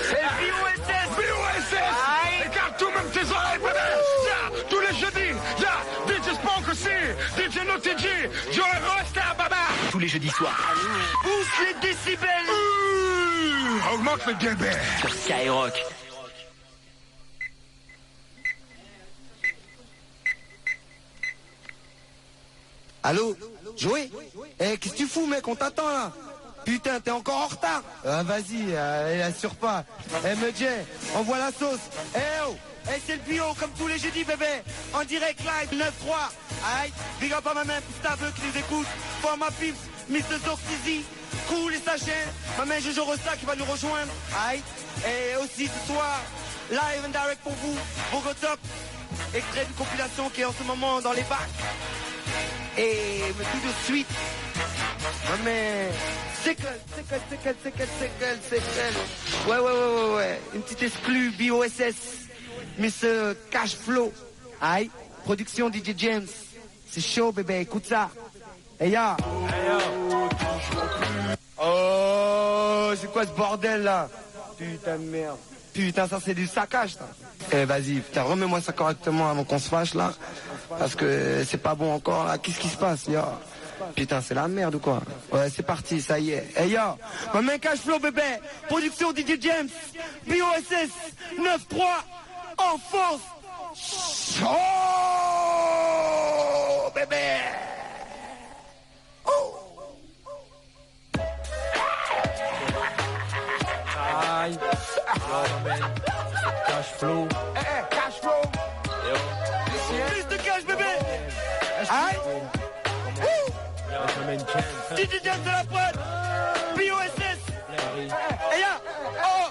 C'est le BOSS. BOSS. Écarte tout, même tes oreilles, bébé. Yeah, tous les jeudis. Yeah, DJ Spunk aussi. DJ NoTG. Joey Rosta, baba. Tous les jeudis soirs. Pousse les décibels. Augmente le débit. Sur Skyrock. Allô, Joey? Eh, qu'est-ce que tu fous, mec? On t'attend, là. Putain, t'es encore en retard. Vas-y, assure pas. MJ, envoie la sauce. Eh oh, c'est le bio, comme tous les jeudis, bébé. En direct, live, 9-3. Aïe, big up à ma main, Pustaveux qui nous écoute. For ma pips, Mr. Zortizi. Cool et sachets. Ma main Jojo Rosta qui va nous rejoindre. Aïe, et aussi ce soir, live and direct pour vous, Bogotop. Extrait d'une compilation qui est en ce moment dans les bacs. Et tout de suite, mais c'est ouais. Une petite exclue BOSS, Mr. Cashflow. Aïe, production DJ James. C'est chaud, bébé, écoute ça. Hey ya. Oh, c'est quoi ce bordel là? Putain de merde. Putain, ça c'est du saccage, ça. Eh, vas-y, putain, remets-moi ça correctement avant qu'on se fâche, là. Parce que c'est pas bon encore, là. Qu'est-ce qui se passe, ya? Putain, c'est la merde ou quoi? Ouais, c'est parti, ça y est. Eh, ya, ma main Cashflow, bébé. Production DJ James. BOSS 9-3. En force. Oh, bébé. Oh. Aïe. Cashflow. Cashflow. Plus de cash, bébé. Aïe. DJ James de la prod. BOSS. Et là. Oh.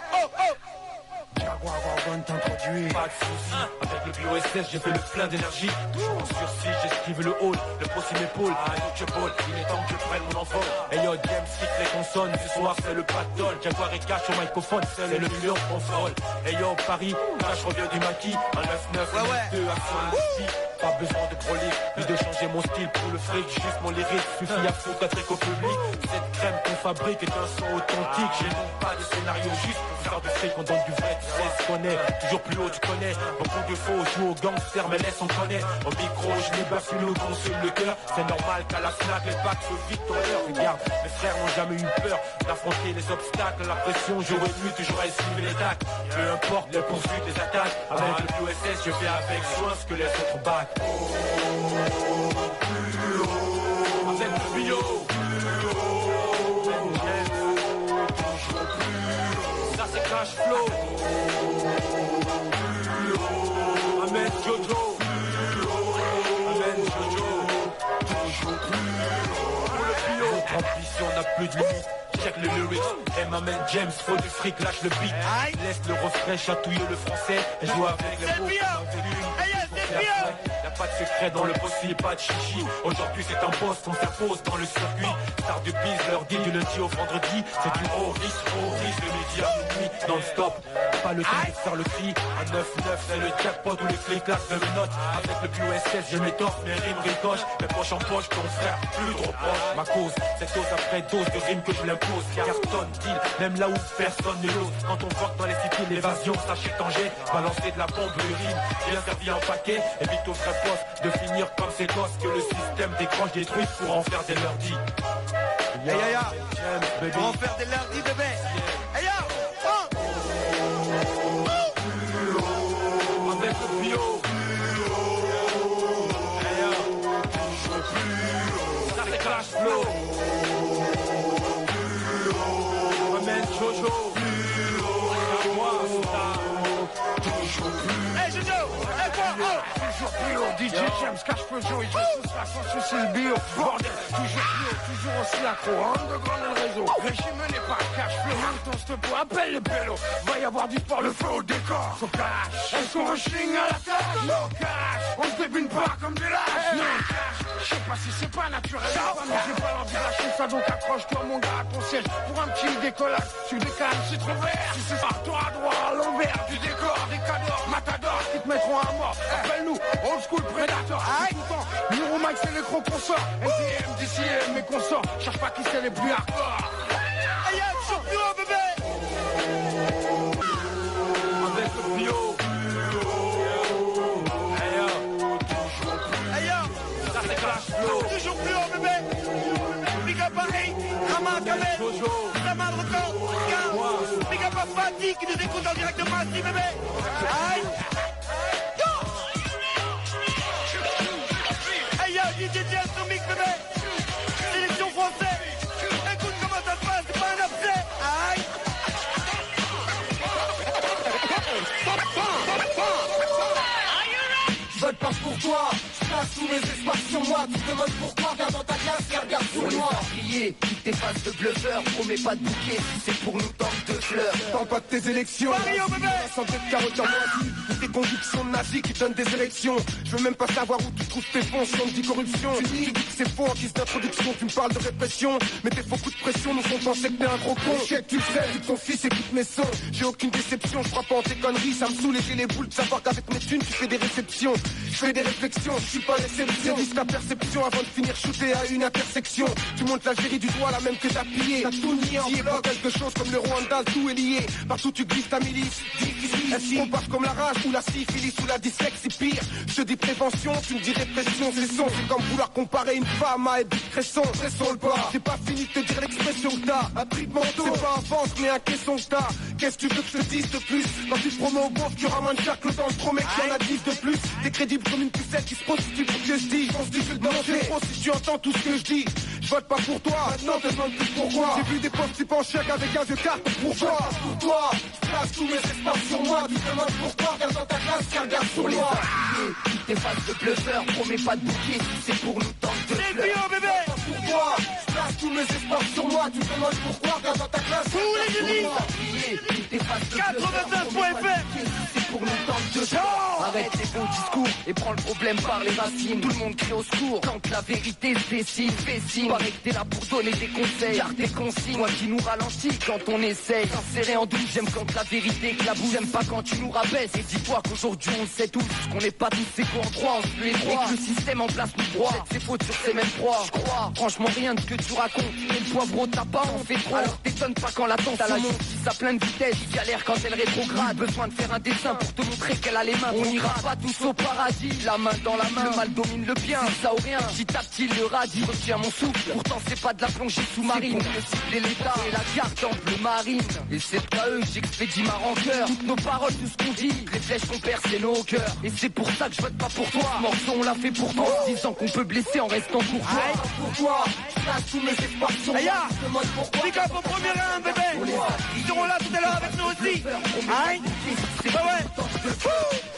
T'introduire. Pas de soucis, avec le BOSS j'ai fait le plein d'énergie. Toujours en sursis, j'esquive le hall, le procès m'épaule. Je ball, il est temps que je prenne mon envol. Hey yo, James kick les consonnes, ce soir c'est le patol. Jaguar et cash au microphone, c'est le million qu'on frôle. Hey yo, Paris, là je reviens du maquis. Un 9-9, 2 à 70. Pas besoin de prolique, ni de changer mon style pour le fric. Juste mon lyrique, suffit à foutre un truc au public. Cette crème qu'on fabrique est un son authentique. J'ai donc pas de scénario juste pour faire du fric. On donne du vrai, tu sais ce qu'on est. Toujours plus haut, tu connais. Beaucoup de faux jouent au gangster, mais laisse on connaît. Au micro, je libère sur nous, consume le cœur. C'est normal qu'à la FNAC, les packs se vident ton heure. Regarde, mes frères n'ont jamais eu peur d'affronter les obstacles. La pression, jour et nuit, toujours à esquiver les tacs. Peu importe les poursuites, les attaques. Avec le BOSS, je fais avec soin ce que les autres battent. Avec le bio. Ça c'est Cashflow. Amen Jojo. Amen Jojo. Pour le bio. Notre ambition n'a plus de limite. Check le lyrics, m'amène James, faut du fric, lâche le beat. Laisse le refrain chatouiller le français et joue avec les mots. Y'a pas de secret dans le possible, pas de chichi. Aujourd'hui c'est un boss qu'on s'impose dans le circuit. Star du biz, leur dit du lundi au vendredi. C'est du haut risque, le midi à minuit, non-stop. Pas le temps de faire le cri. À 9-9, c'est le jackpot où les clés classent de mes notes. Avec le BOSS, je m'étoffe, mes rimes ricochent. Mes poches en poche, ton frère, plus trop proche. Ma cause, c'est dose après dose de rimes que je l'impose. Cartonne, deal, même là où personne ne l'ose. Quand on voit que dans les cités, l'évasion, sachez tanger. Balancer de la bombe, le rime, bien servi en paquet. Évite au vrai poste de finir comme ces gosses que le système décroche détruit pour en faire des lundis. Hey ya, pour en faire des lundis, bébé. Hey ya, avec le bio. Hey ya, ça c'est Cashflow. Amen Jojo. Hey Jojo, hey quoi? Toujours plus haut, DJ James, Cashflow, Joey, je tous la sans souci le bio. Bordel, toujours plus haut, toujours aussi accro. Underground le réseau, régime n'est pas Cashflow. Même ton stop, appelle le pélo. Va y avoir du sport, le feu au décor. So cash, est-ce qu'on rushing à la tâche? No cash, on se débine pas comme des lâches. No cash, je sais pas si c'est pas naturel. Mais j'ai pas l'envie de lâcher ça, donc accroche-toi mon gars à ton siège. Pour un petit décollage, tu décales, c'est trop vert. Si c'est par toi à droite, à l'envers, du décor, des cadors, matadors qui te mettront à mort. Appelle-nous, old school predator. Tout le temps, Niro Mike c'est les gros consorts. NTM, DCM, mes consorts. Cherche pas qui c'est les plus hardcore. Hey ya, toujours plus haut, bébé. Paris, Rama Kamel, Zaman Record, Big Up à Fatih qui nous écoute en direct de Passy, bébé. Aïe. Hey yo, DJ James sur mix, bébé. Sélection française. Écoute comment ça se passe, c'est pas un abcès. Aïe. Je vote pas pour toi, je place tous mes espoirs sur moi. Tu te demandes pourquoi, regarde dans ta glace et regarde sur moi. Prier, toutes tes faces de bluffeur, promets pas de bouquet, si c'est pour nous tente de fleurs. Parle pas de tes élections, Mario, bébé. la santé de carotte en moisi, ou tes convictions nazies qui donnent des élections. Je veux même pas savoir où tu trouves tes fonds, si on me dit corruption. Tu dis que c'est faux en guise d'introduction, tu me parles de répression. Mais tes faux coups de pression nous font penser que t'es un gros con. Chèque, tu le sais, vu que ton fils écoute mes sons. J'ai aucune déception, je crois pas en tes conneries. Ça me saoule et j'ai les boules de savoir qu'avec mes thunes tu fais des réceptions. Je fais des réflexions, je suis pas l'exception. Dis ta perception avant de finir shooté à une intersection. Tu montes l'Algérie du doigt, la même que t'as pillé. T'as tout nié en bloc, quelque chose comme le Rwanda, tout est lié. Partout tu glisses ta milice, difficile. Est-ce qu'on part comme la rage ou la syphilis ou la dyslexie pire? Je te dis prévention, tu me dis répression. C'est son, c'est comme vouloir comparer une femme à Edith Cresson. Pressons le pas, j'ai pas fini de te dire l'expression que t'as. Un trip manteau, c'est pas un ventre mais un caisson que t'as. Qu'est-ce que tu veux que je te dise de plus? Quand tu te promets au beauf, tu ramènes chaque le temps, je promets qu'il y en a 10 de plus. T'es crédible comme une pucelle qui se prostitue pour que je dis. Je constitue le danger, si tu entends tout ce que je dis. Je vote pas pour toi, maintenant te demande plus pourquoi. J'ai vu des postes type en chèque avec un vieux carte, pourquoi? Pour toi, je place tous mes espoirs sur moi. Tu te demandes pourquoi, regarde dans ta classe, tiens, regarde sur Pour les moi. affiliés, toutes tes faces de bluffeur, promets pas de bouquet, si c'est pour nous tente de C'est fleurs. bio, bébé. Pour toi, je place tous mes espoirs sur moi. Tu te demandes pourquoi, regarde dans ta classe. Tous les jeudis, Affiliés, toutes tes faces de bluffeur, 89.fr. promets pas de bouquet, si c'est pour nous tente de fleurs. Arrête tes beaux discours et prends le problème par les racines. Tout le monde crie au secours quand la vérité se dessine. Fais signe, paraît que t'es là pour donner des conseils. Garde tes consignes, toi qui nous ralentis quand on essaye. Serré en douce, j'aime quand la vérité éclabousse. J'aime pas quand tu nous rabaisses. Et dis-toi qu'aujourd'hui on le sait tous, qu'on n'est pas tous égaux en droit, on se les droits. Et que le système en place nous broie, c'est faute sur ses mêmes proies. Je crois, franchement rien de ce que tu racontes. Et le poivre au tabac, on fait trop. Alors t'étonnes pas quand la tension monte, si ça pleine vitesse. Il galère quand elle rétrograde. Besoin de faire un dessin pour te montrer qu'elle a les mains. On ira pas tous au paradis, la main dans la main. Le mal domine le bien, ça ou rien. Petit à petit le radis retient mon souffle. Pourtant c'est pas de la plongée sous-marine. Le cible et l'état et la garde en bleu marine. Et c'est à eux que j'expédie ma rancœur. Toutes nos paroles, tout ce qu'on dit, les flèches qu'on perd c'est nos cœurs. Et c'est pour ça que je vote pas pour toi. Ce morceau on l'a fait pour toi, disant qu'on peut blesser en restant pour toi. Pour toi, je place tous mes espoirs sur moi. Aïe, Tu te demandes pourquoi. big up au premier round, bébé. Ils seront là tout à l'heure avec nous aussi. Aïe. Bah ouais.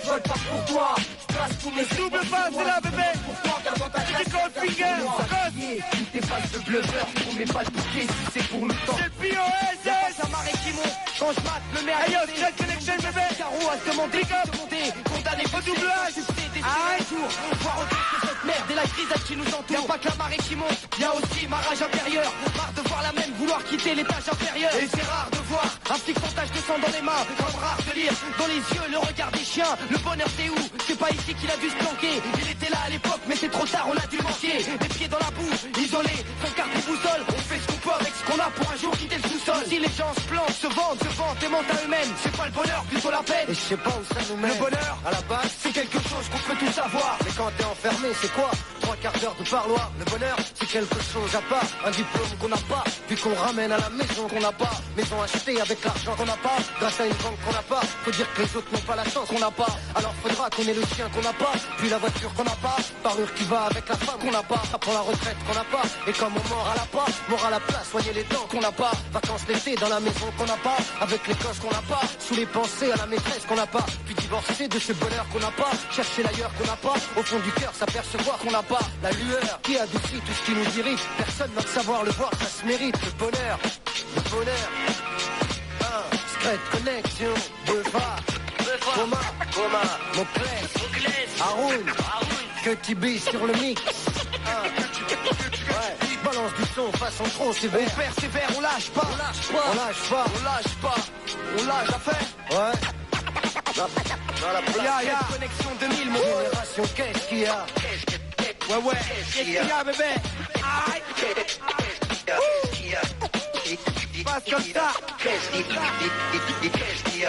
Je vote pas pour toi, je place tous mes Double face, c'est là, bébé. Pourquoi, regarde dans ta DJ classe. Goldfinger, Goss. Toutes tes faces de bluffeur, promets pas de bouquet si c'est pour nous tenter. C'est POSS. Ça marée qui monte, quand je mate le Aïe, merde. Straight Connection, bébé. Carreau à se demander, Big up. condamné Au double H. Aïe. voir que cette merde et la grisade qui nous entoure. Y'a pas que la marée qui monte, y'a aussi ma rage intérieure. Marre de voir la même vouloir quitter l'étage inférieur. Et c'est rare de voir un petit comptage de sang dans les mains. Comme rare de lire dans les yeux le regard des chiens. Le bonheur c'est où? C'est pas ici qu'il a dû se planquer. Il était là à l'époque mais c'est trop tard, on a dû manquer. Les pieds dans la boue, isolé, sans carte ou boussole. On fait ce qu'on peut avec ce qu'on a pour un jour quitter le sous-sol. Si les gens se plantent, se vantent et mentent à eux-mêmes, c'est pas le bonheur, plutôt la peine. Et je sais pas où ça nous mène. Le bonheur, À la base, C'est quelque chose qu'on peut tous avoir. mais quand t'es enfermé, c'est quoi? 3 quarts d'heure de parloir. Le bonheur, c'est quelque chose à part. Un diplôme qu'on n'a pas, puis qu'on ramène à la maison qu'on n'a pas. Maison achetée avec l'argent qu'on n'a pas, grâce à une banque qu'on n'a pas. Faut dire que les autres n'ont pas la chance qu'on n'a pas. Alors faudra qu'on ait le chien qu'on n'a pas, puis la voiture qu'on n'a pas, parure qui va avec la femme qu'on n'a pas. Pour la retraite qu'on n'a pas, et comme on mord à la pas, mort à la place, soigner les dents qu'on n'a pas. Vacances d'été dans la maison qu'on n'a pas, avec les gosses qu'on n'a pas, sous les pensées à la maîtresse qu'on n'a pas. Puis divorcer de ce bonheur qu'on n'a pas, chercher l'ailleurs qu'on n'a pas, au fond du cœur s'apercevoir qu'on n'a pas. La lueur qui adoucit tout ce qui nous irrite, personne va savoir le voir, ça se mérite. Le bonheur, Secret Connection, Boulevard, Coma, Moclès, Haroun, que Tibi sur le mix. Ouais, balance du son façon trop sévère. On persévère, on lâche pas. On lâche pas. On lâche à faire. Ouais. Dans la place. Connexion 2000, mon Génération, qu'est-ce qu'il y a? Ouais. Qu'est-ce qu'il y a, bébé? Aïe. Passe comme ça.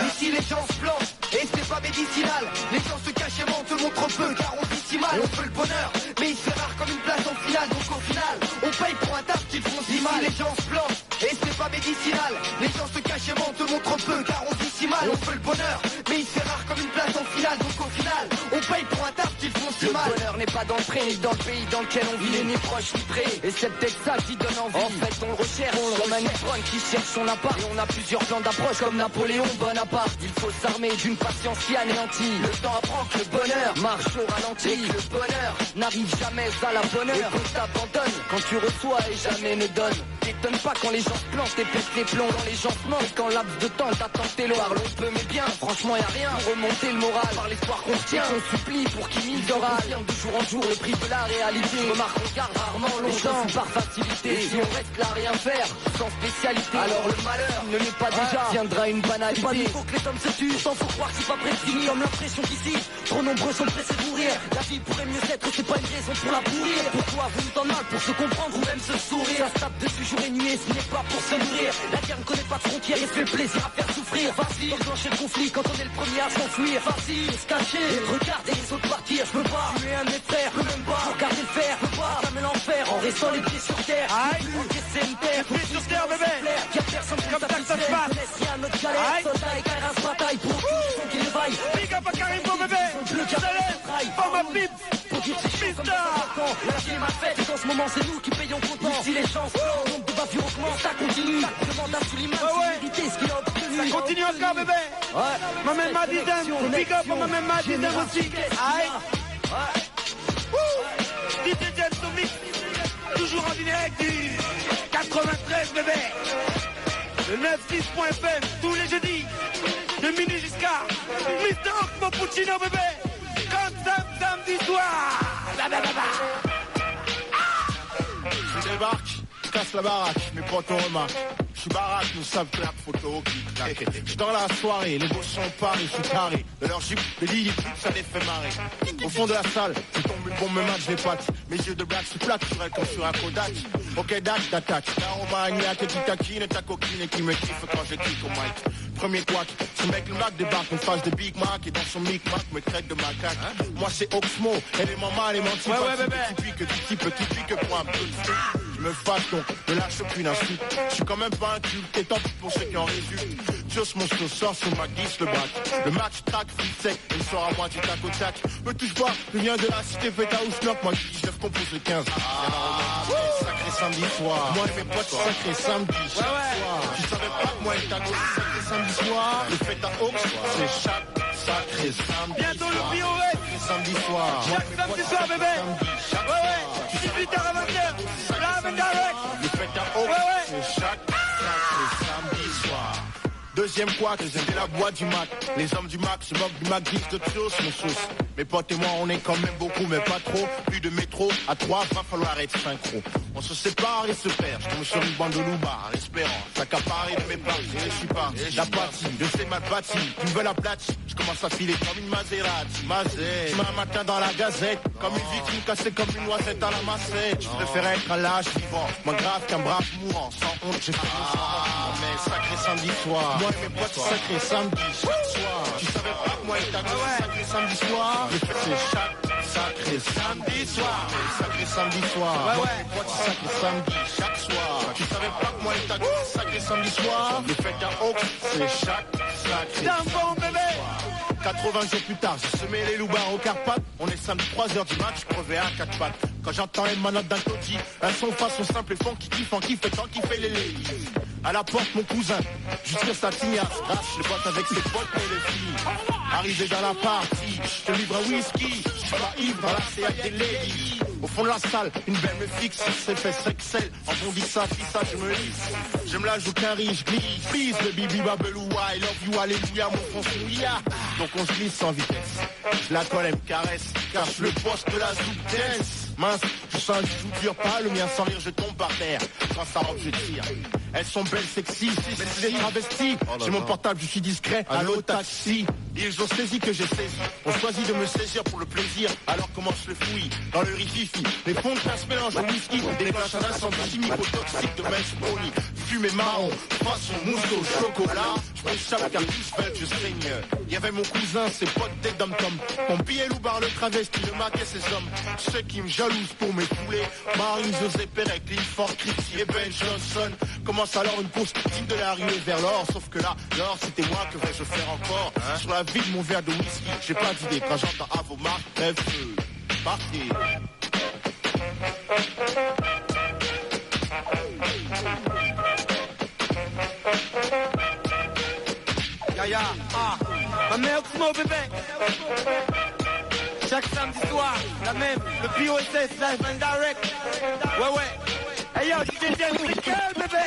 Ici les gens se plantent, et c'est pas médicinal. Les gens se cachent et mentent, te montrent peu, car on vit si mal. On veut le bonheur, mais il se fait rare comme une place en finale. Donc au final, on paye pour un taf qui font si mal. mal, on veut le bonheur, mais il fait rare comme une place en finale. Donc au final, on paye pour un taf qu'ils font si mal. Le bonheur n'est pas dans le pré, ni dans le pays dans lequel on vit, ni proche, ni près. Et c'est peut-être ça qui donne envie. En fait, on le recherche, comme un neutron qui cherche son appart. Et on a plusieurs plans d'approche, comme Napoléon Bonaparte. Il faut s'armer d'une patience qui anéantit. Le temps apprend que le bonheur marche au ralenti. Et que le bonheur n'arrive jamais à la bonne heure. Et qu'on t'abandonne quand tu reçois et jamais ne donne. T'étonne pas quand les gens se plantent et pètent les plombs. Quand les gens se mentent, quand laps de temps t'attends tes lois. Parlons peu mais bien, franchement y'a rien pour remonter le moral. Par l'espoir qu'on se tient, on supplie pour qu'il mise oral. De jour en jour le prix de la réalité. Remarque on garde rarement longtemps par facilité. Et si on reste là à rien faire, sans spécialité, alors le malheur ne l'est pas déjà, viendra une banalité. Pas nouveau que les hommes se tuent, sans faut croire que c'est pas prêt de finir. Comme l'impression qu'ici, trop nombreux sont pressés de mourir. La vie pourrait mieux être, c'est pas une raison pour la pourrir. Pourquoi vous nous en mal pour se comprendre ou même se sourire? Ça se tape dessus jour et nuit et ce n'est pas pour se nourrir. La guerre ne connaît pas de frontières et se fait plaisir à faire souffrir. Facile, enclencher le conflit quand on est le premier à s'enfuir. Facile, se cacher, regarder les autres partir. Je peux pas tuer un de mes frères, peux même pas regarder le fer, peux pas entamer l'enfer en restant les pieds sur terre. Encaisser une terre, pieds sur terre, bébé. Y'a personne qui comme ça que ça se passe. laisse rien à notre galère. Soldats et carrasses bataille pour aucune qu'il le vaille. Big up à Karimbo, bébé. Forme ma pipe. Pour dire ces choses comme ça, la vie est mal faite et en ce moment c'est nous qui payons comptant. Si les chances, le nombre de bavures augmente, ça continue. Demande à Suleiman s'il méritait ce qu'il a obtenu. Ça continue encore, bébé. Ma même Madidem, big up à ma même Madidem aussi. Aïe. DJ James au mix, toujours en direct du 93, bébé. Le 96.fm, tous les jeudis, de minuit jusqu'à Mr. Osmo Puccino, bébé. Comme samedi soir. Je débarque, je casse la baraque, mes potes on remarque. Je suis baraque, nous savent clap, photo, clic, clac. Je dans la soirée, les gosses sont parés, je suis carré. De leur jupe, des lits, ça les fait marrer. Au fond de la salle, je tombe une bombe, me match des pattes. Mes yeux de black se plaquent sur elle comme sur un Kodak. Ok, dash, d'attaque. L'aromagnac qui taquine, ta coquine qui me kiffe quand je clique au mic. Premier couac, ce mec le Mac débarque, une face de Big Mac et dans son Mic-Mac me traite de macaque. Moi c'est Oxmo, et les mamans, les mentis, petit pique pour un peu de fric. Je me fâche donc, ne lâche aucune insulte. Je suis quand même pas un culte, et tant pis pour ceux qui en résultent. Dios mon sort sur ma glisse le bac. Le match track, free sec, il sort à moi du tac au tac. Me touche pas, je viens de la cité fête à Ousnock, moi qui 19 compose le 15. Sacré samedi soir. Moi et mes potes, sacré samedi chaque soir. Tu savais pas que moi et ta gosse, sacré samedi soir. Le fête à Oaks, c'est chaque sacré samedi. Bientôt le POS. Samedi soir. Chaque samedi soir, bébé. Ouais. 18h à 20h. Live and direct. Le fête à Oaks, c'est chaque sacré samedi soir. Deuxième couac, c'est la boîte du Mac. Les hommes du Mac se moquent du Mac, disent de sauce, mon sauce. Mes potes et moi, on est quand même beaucoup, mais pas trop. Plus de métro, à 3, va falloir être synchro. On se sépare et se perd. Je tombe sur une bande de loupards, espérant s'accaparer de mes parties. Et je suis pas d'apathie, je sais mal bâti. Tu me veux la plate, je commence à filer comme une Maserati. Je mets un matin dans la gazette, comme une victime cassée comme une noisette à la massette. Je préfère être à l'âge vivant, moins grave qu'un brave mourant. Sans honte, j'ai fait mais sacré samedi soir. Moi et mes potes, sacré samedi chaque soir. Tu savais pas que moi et ta gosse, sacré samedi soir. Le fait c'est chaque sacré samedi soir. Sacré samedi soir. Moi et mes potes, sacré samedi chaque soir. Tu savais pas que moi et ta gosse, sacré samedi soir. Le fait à Oaks, c'est chaque sacré samedi soir. 80 jours plus tard, j'ai semé les loupards au Carpath. On est samedi 3h du match, crevé à 4 pattes. Quand j'entends une manette d'un toti, un son façon simple et funky fait tant qu'il fait les ladies. À la porte mon cousin, jusqu'à sa tignasse, crache le pote avec ses potes et les filles. Arrivé dans la partie, je te livre un whisky, je suis pas ivre dans la CA des ladies. Au fond de la salle, une belle me fixe, c'est fait sexel. En bon dit ça, je me lisse. J'aime la joue qu'un riche glisse. Please, le bibi babeloua, I love you, alléluia, mon front souilla. Donc on se glisse sans vitesse. Je la colle, elle me caresse, cache le poste de la soupe dance. Mince, je sens un joujou dur pas, le mien sans rire, je tombe par terre. Quand ça robe, je tire. Elles sont belles, sexy, mais c'est des travestis. J'ai mon portable, je suis discret, allô taxi. Ils ont saisi que j'ai saisi. On choisit de me saisir pour le plaisir. Alors commence le fouillis dans le rififi. Les fonds de classe mélangent au whisky. Des flashs à l'incendie chimique au toxique de Max Pony. Fumée marron, façon mousse au chocolat. Je m'échappe car tous veulent, je saigne. Il y avait mon cousin, ses potes des dom-tom. Mon billet loubar le travesti, le maquet ses hommes. Ceux qui me jalousent pour mes poulets. Marine, José Pérec, Clifford, Christy et Ben Johnson. Commence alors une course digne de l'arrivée vers l'or. Sauf que là, l'or c'était moi, que vais-je faire encore Sur la vie de mon verre de whisky, j'ai pas d'idée. Quand j'entends Avomar, rêve feu, partez. Yaya, ma mère Oxmo bébé. Chaque samedi soir, la même, le POSS, live and direct. Ouais. Hey yo, DJ James, bébé.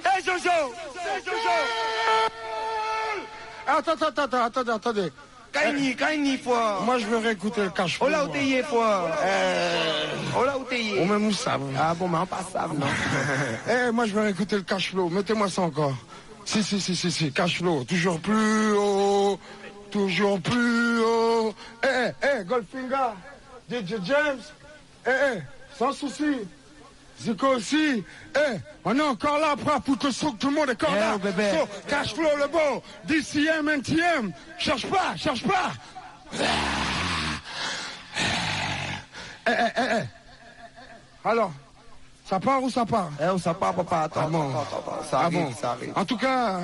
Hey Jojo. Attendez. Kaini, foi. Moi, je veux réécouter le cash flow. Ola, où t'es, foi. Ola, où t'es. Ou même où ça. Ah bon, mais on passe ça, non. Moi, je veux réécouter le cash flow. Mettez-moi ça encore. Si, cash flow. Toujours plus haut. Goldfinger. DJ James. Sans souci. Zico aussi. On est encore là après pour que tout le monde est encore là. Bébé. So, cash flow, le bon. DCM, NTM. Cherche pas. Alors, ça part ou ça part? Ça part, papa. Attends, ça arrive. En tout cas,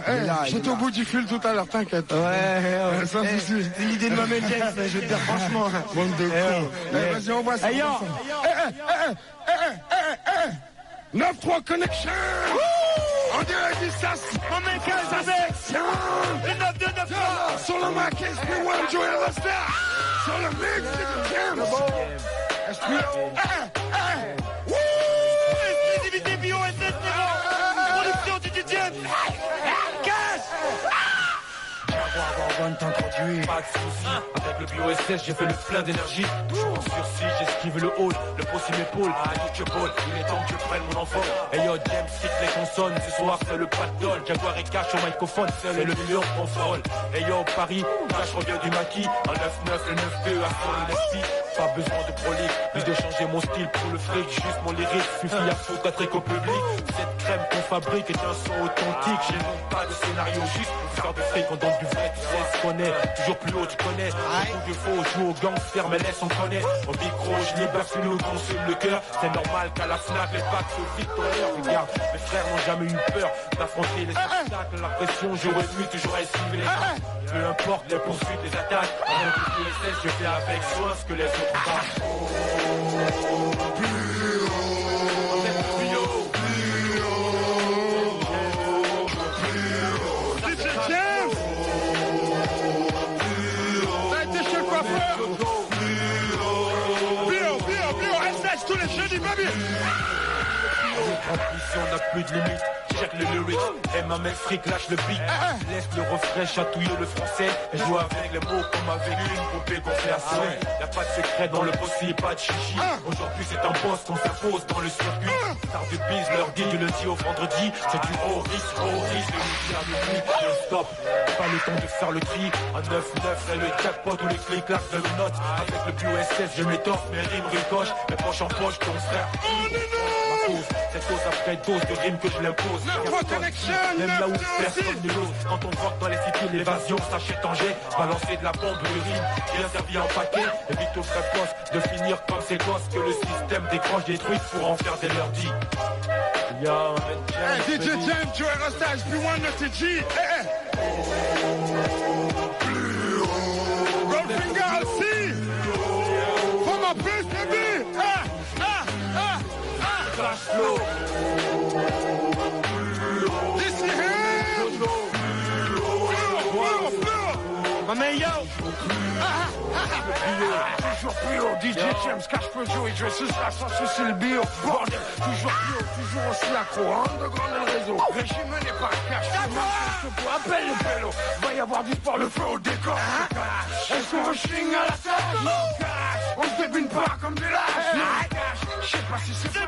j'étais au bout du fil tout à l'heure, t'inquiète. Ouais. Sans souci. C'est l'idée de ma main James, je vais te dire franchement. Bande de cons. Vas-y, on voit ça. 9-3 connection. On dirait du sas. On met 15 avec. Le 9-2-9-3. Sur le Mac, SP1, Joey Rasta. Sur le mix, c'est James. Exclusivité BOSS, production du DJ. Cash. Pas de soucis, avec le BOSS j'ai fait le plein d'énergie. Toujours en sursis, j'esquive le hall, le possible m'épaule. Ball, il est temps que je prenne mon enfant. Hey yo, James quitte les consonnes, ce soir c'est le pactole. Jaguar et Cash au microphone, c'est le million en parole. Hey yo, Paris, Cash revient du maquis. En 9-9, le 9-2, à son nasty. Pas besoin de prolique, ni de changer mon style pour le fric. Juste mon lyrique, suffit à foutre un trick au public. Cette crème qu'on fabrique est un son authentique. J'ai non pas de scénario juste pour faire de fric, on donne du vrai, tu sais ce qu'on est. Toujours plus haut, tu connais. Beaucoup de faux, joue au gangster, mais laisse on connaît. Au micro, je libère celui où consume le cœur. C'est normal qu'à la Fnac, les packs se vident ton heure. Regarde, mes frères n'ont jamais eu peur d'affronter les obstacles. La pression, jour et nuit, toujours esquiver les actes. Peu importe les poursuites, les attaques. Avec le PSS, je fais avec soin ce que les autres passent. Tous les jeudis, baby. On n'a plus de limite, check les lyrics. Et ma mec fric lâche le beat. Laisse le refrain chatouiller le français. Et joue avec les mots comme avec une poupée qu'on fait à souhait. Y'a pas de secret dans le possible, pas de chichi. Aujourd'hui c'est un boss qu'on s'impose dans le circuit. Star du bise leur dit du lundi au vendredi. C'est du haut risque, de midi à minuit. Non-stop, pas le temps de faire le tri. En 9-9 c'est le jackpot ou les clics-clacs de le note. Avec le POSS je m'étoffe, mes rimes ricochent. Mes poches en poche, ton frère. Cette dose après dose de rimes que je l'impose. Même là où personne ne l'ose. Quand on voit dans les cités l'évasion s'achète en jet. Balancer de la bombe de rime, bien servi en paquet. Évite au frais poste de finir comme ces gosses que le système décroche détruit pour en faire des lundis. Yo, DJ James, Joey Rasta, SP1, notre G. Goldfinger aussi. Comment plus, baby. Cash flow. This is him. Ma main yo. Toujours plus haut, DJ James, Cash Flow, Joey, je suis là sans souci le bio. Bordel, toujours plus haut, toujours aussi accro. Underground le réseau, régime n'est pas cash. Appelle le pélo, va y avoir du sport, le feu au décor. Est-ce qu'on rushing à la tâche? On se débine pas comme des lâches. Je sais pas si c'est bien.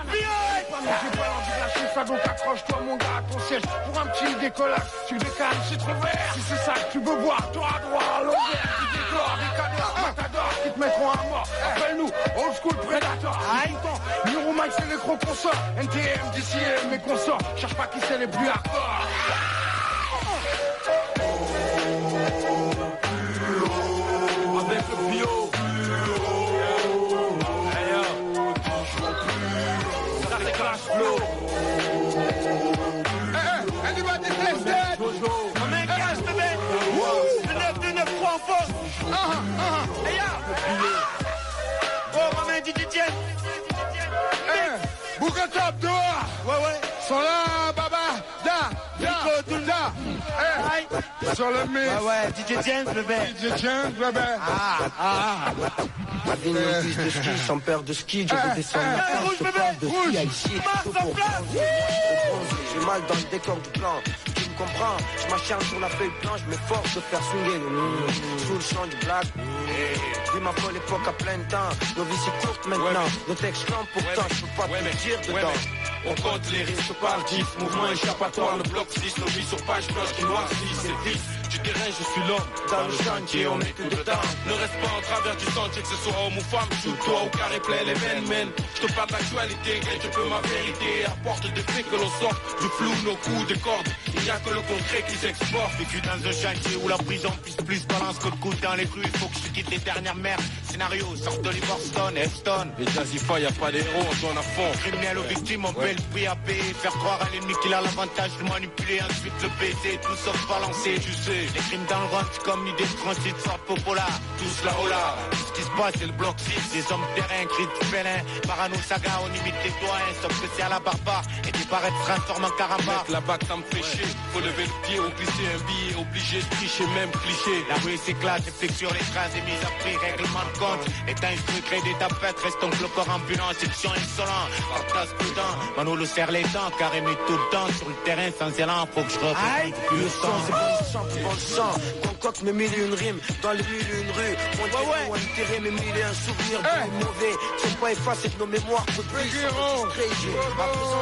J'ai pas l'envie de lâcher ça, donc accroche-toi mon gars à ton siège. Pour un petit décollage, tu décales, c'est trop vert. Si c'est ça que tu veux voir, toi à droite, à l'envers, tu décores, des cadors, matadors, qui te mettront à mort. Appelle-nous, old school predator. Miro Mike, c'est les gros consorts. NTM, DCM, et consorts. Cherche pas qui c'est les plus hardcore. Avec le bio. Ça c'est Cash Flow. Bougotop dehors. Ouais. Sont là, Baba. Nico, tout le monde. Sur le mix. Ouais, DJ James, bébé. DJ James, bébé. Ma vie n'est une piste de ski, sans peur de ski, je vais descendre la pente, rouge, je bébé, parle de rouge. ski à ici, tout pour bronzer. J'ai mal dans le décor du plan, tu me comprends, je m'acharne sur la feuille blanche, je m'efforce de faire swinguer sous le champ du black. Vis ma folle époque à plein temps, nos vies c'est courtes maintenant, nos textes lents pourtant, je peux pas te dire dedans. On compte les risques par 10, mouvement échappatoire, le bloc 6, nos vies sur page blanche qui noircissent, c'est 10. Du terrain, je suis l'homme. Dans le chantier, on met tout dedans. Ne reste pas en travers du sentier, que ce soit homme ou femme, sous toi ou carré plein les veines, man. Je te parle d'actualité, et tu peux ma vérité. Apporte des faits que l'on sort, du flou, nos coups, des cordes. Il n'y a que le concret qui s'exporte. Vécu dans un chantier où la prison puisse plus balance que de coups dans les rues. Faut que je quitte les dernières merdes. Scénario, sort de Liverstone, Epstone. Et Jazifa, y'a pas d'héros, on tourne à fond. Criminel aux victimes, on paie le prix à payer. Faire croire à l'ennemi qu'il a l'avantage de manipuler, ensuite le baiser, tout sauf balancer. Tu sais, les crimes dans le run, c'est comme l'idée de transit, sort popola. Tous là, oh là. Tout ce qui se passe, c'est le bloc 6. Des hommes de terrain, cris du félin. Parano saga, on imite les doyens, sauf que c'est à la barbare. Et des barrettes se transforment en caramba. mec, la bague, ça me fait chier. Faut lever le pied, ou glisser un billet, obligé de tricher, même cliché. La rue s'éclate, effectue sur les traces et mise à prix, règlement de compte. Éteins le truc, crée des tapettes, reste oncle le corps ambulant, section insolent. Partage prudent, Mano le serre les dents, car il met tout le temps sur le terrain sans élan, faut que je reprenne. Le sang, c'est bon sang, plus bon sang. Concocte mes mille et une rimes, dans les mille et une rues. Mon terreau enterré, mes mille et un souvenirs de mauvais. C'est pas effacé de nos mémoires, faut plus j'ai à présent,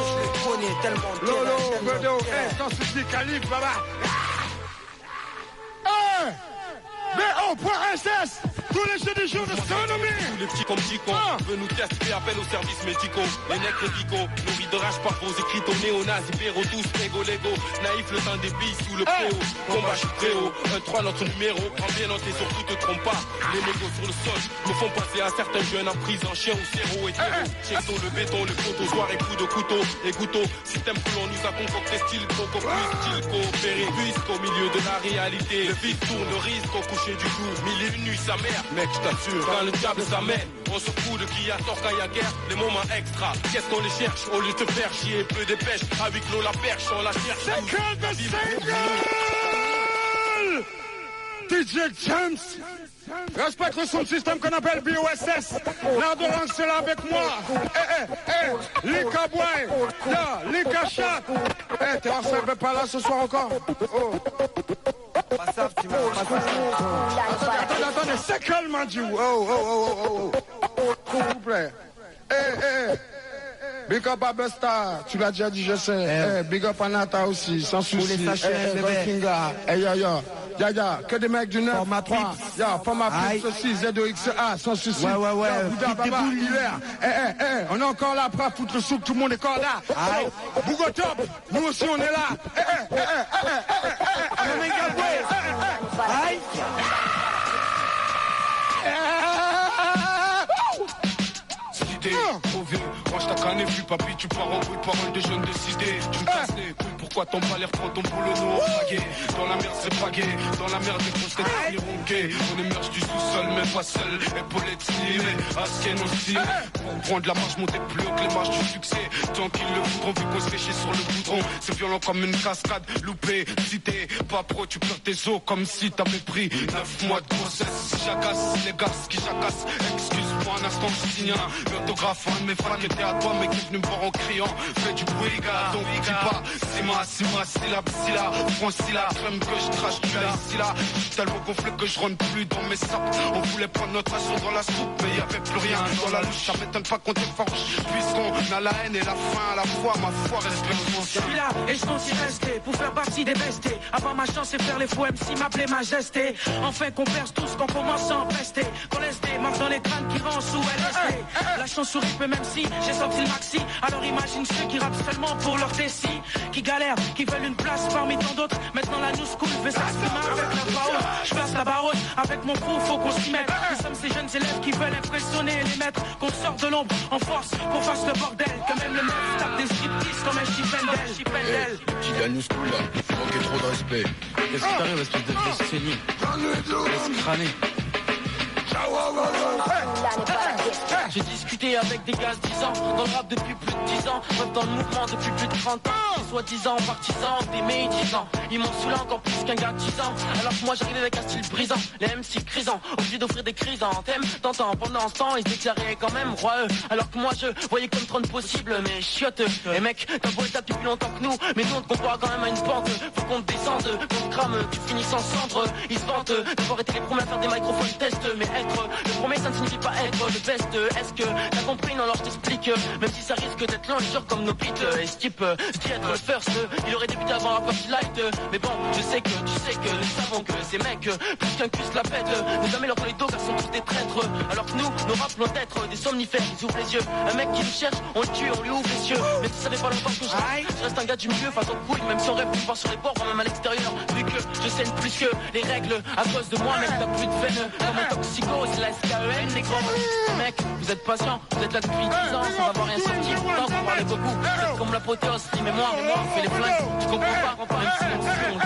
je les connais tellement. Lolo, Bedo, quand c'est dit calife, Baba. BO.SS, tous les jeux du jour de astronomie. Tous les petits comme Chico veut nous tester, appel aux services médicaux. Les nègres Vigo, nourris de rage par vos écrits, néo-nazis, péro, tous, Lego, naïf le temps des billes sous le préau. Combat, je suis très haut, 1-3 notre numéro. Prends bien noté, surtout te trompe pas. Les mégots sur le sol me font passer à certains jeunes en prison, chien ou séro et terreau. Chesto, le béton, le poteau, soir et coup de couteau. Et couteau, système que l'on nous a concocté, style coco, plus style coopéré. Puisqu'au milieu de la réalité, le vide tourne, le risque au coucher du jour. Mille et une nuits, sa mère, mec, je t'assure. Quand le diable s'amène, on se fout de qui a tort quand y a guerre. Les moments extra, qu'est-ce qu'on les cherche? Au lieu de te faire chier, peu de pêche. Avec l'eau, la perche, on la cherche. C'est que de single! DJ James! Respecte le son système qu'on appelle BOSS. L'Ardorance, c'est là avec moi. Lika Boy. Lika Chat. T'es en serveur pas là ce soir encore? Oh. Attendez, c'est calme, Dieu. Oh. S'il vous plaît. Big up à Busta, tu l'as déjà dit, je sais. Big up à Nata aussi, sans souci. Kinga. Que des mecs du 9. Pour ma pipe. Pour ma pipe aussi, ZOXA, sans souci. Ouais. Bouddha, Baba, hiver. On est encore là, après foutre le souk, tout le monde est encore là. Bougotop, nous aussi on est là. Trop vieux, moi je t'accane plus papi, tu pars en bruit de parole de jeunes décidés. Tu me casses les couilles, pourquoi ton pas l'air prend ton boulot naufragé? Dans la merde c'est pagué, dans la merde les grosses têtes les ronquées. On émerge du sous-sol, même pas seul, épaulettes slimées, asken aussi. Pour prendre la marche, monter plus haut que les marches du succès. Tant qu'ils le voudront, vu qu'on se fait chier sur le boudron. C'est violent comme une cascade, loupé, cité. Pas pro, tu perds tes os comme si t'avais pris 9 mois de grossesse. Si j'agace les gars, qui j'agace, excuse-moi un instant, je signe l'autographe, un de mes fans qui était à toi, mais qui est venu me voir en criant. Fais du bruit, gars, donc dis pas. Sima, syllabe, sylla, Francilla, crème que je crache, tu l'as ici là. J'suis tellement gonflé que je rentre plus dans mes sapes. On voulait prendre notre ration dans la soupe, mais y'avait plus rien dans la louche. Ça m'étonne pas qu'on t'est farouche, puisqu'on a la haine et la faim à la fois. Ma foi reste le je suis là et je compte y rester pour faire partie des bestés. Avoir ma chance et faire les faux MC m'appeler majesté. Enfin qu'on perce tous, qu'on commence à en pester. Qu'on laisse des marques dans les crânes qui vont sous LSD. La chance sourit peu même si j'ai sorti le maxi. Alors imagine ceux qui rappent seulement pour leur tessie, qui galèrent, qui veulent une place parmi tant d'autres. Maintenant la new school fait ça avec la barre. Je place la barre avec mon crew, faut qu'on s'y mette. Nous sommes ces jeunes élèves qui veulent impressionner les maîtres. Qu'on sorte de l'ombre en force, qu'on fasse le bordel. Que même le meuf tape des striptease comme un chipendel. Qui la new school là, manquait trop de respect. Qu'est-ce qui t'arrive, espèce de vieille sénie? Laisse crâner. J'ai discuté avec des gars de 10 ans, dans le rap depuis plus de 10 ans, même dans le mouvement depuis plus de 30 ans. Soi-disant partisans, des médisants, ils m'ont saoulé encore plus qu'un gars de 10 ans. Alors que moi j'arrivais avec un style brisant, les MC crisants, obligé d'offrir des chrysanthèmes. T'entends, pendant ce temps ils se déclaraient quand même roi. Alors que moi je voyais comme trône possible, mais chiotte. Et mec, t'as beau être là depuis plus longtemps que nous, mais nous on te compare quand même à une pente. Faut qu'on te descende, qu'on te crame, tu finis sans cendre. Ils se vantent d'avoir été les premiers à faire des microphones tests, mais être le premier ça ne signifie pas être le best. Est-ce que t'as compris? Non alors je t'explique. Même si ça risque d'être lent et dur comme nos beats. Et ce type, je dis être le first. Il aurait débuté avant Rapper Light. Mais bon, je sais que tu sais que nous savons que ces mecs, plus qu'un cul se la pète. Nous améliorent dans les dos car sont tous des traîtres. Alors que nous, nos rap doivent être des somnifères. Ils ouvrent les yeux. Un mec qui nous cherche, on le tue, on lui ouvre les yeux. Mais tu savais pas longtemps que je reste un gars du milieu face aux couilles. Même si on rêve de voir sur les bords, même à l'extérieur. Vu que je saigne plus que les règles. À cause de moi, mec, t'as plus de veine. Comme un toxico, c'est la SKEN, les gros. Mec, vous êtes patient, vous êtes là depuis 10 ans sans avoir rien sorti. Pourtant, vous parlez beaucoup. Vous êtes comme la potéose, ni mémoire, on fait les flingues. Tu comprends pas, on parle ici, on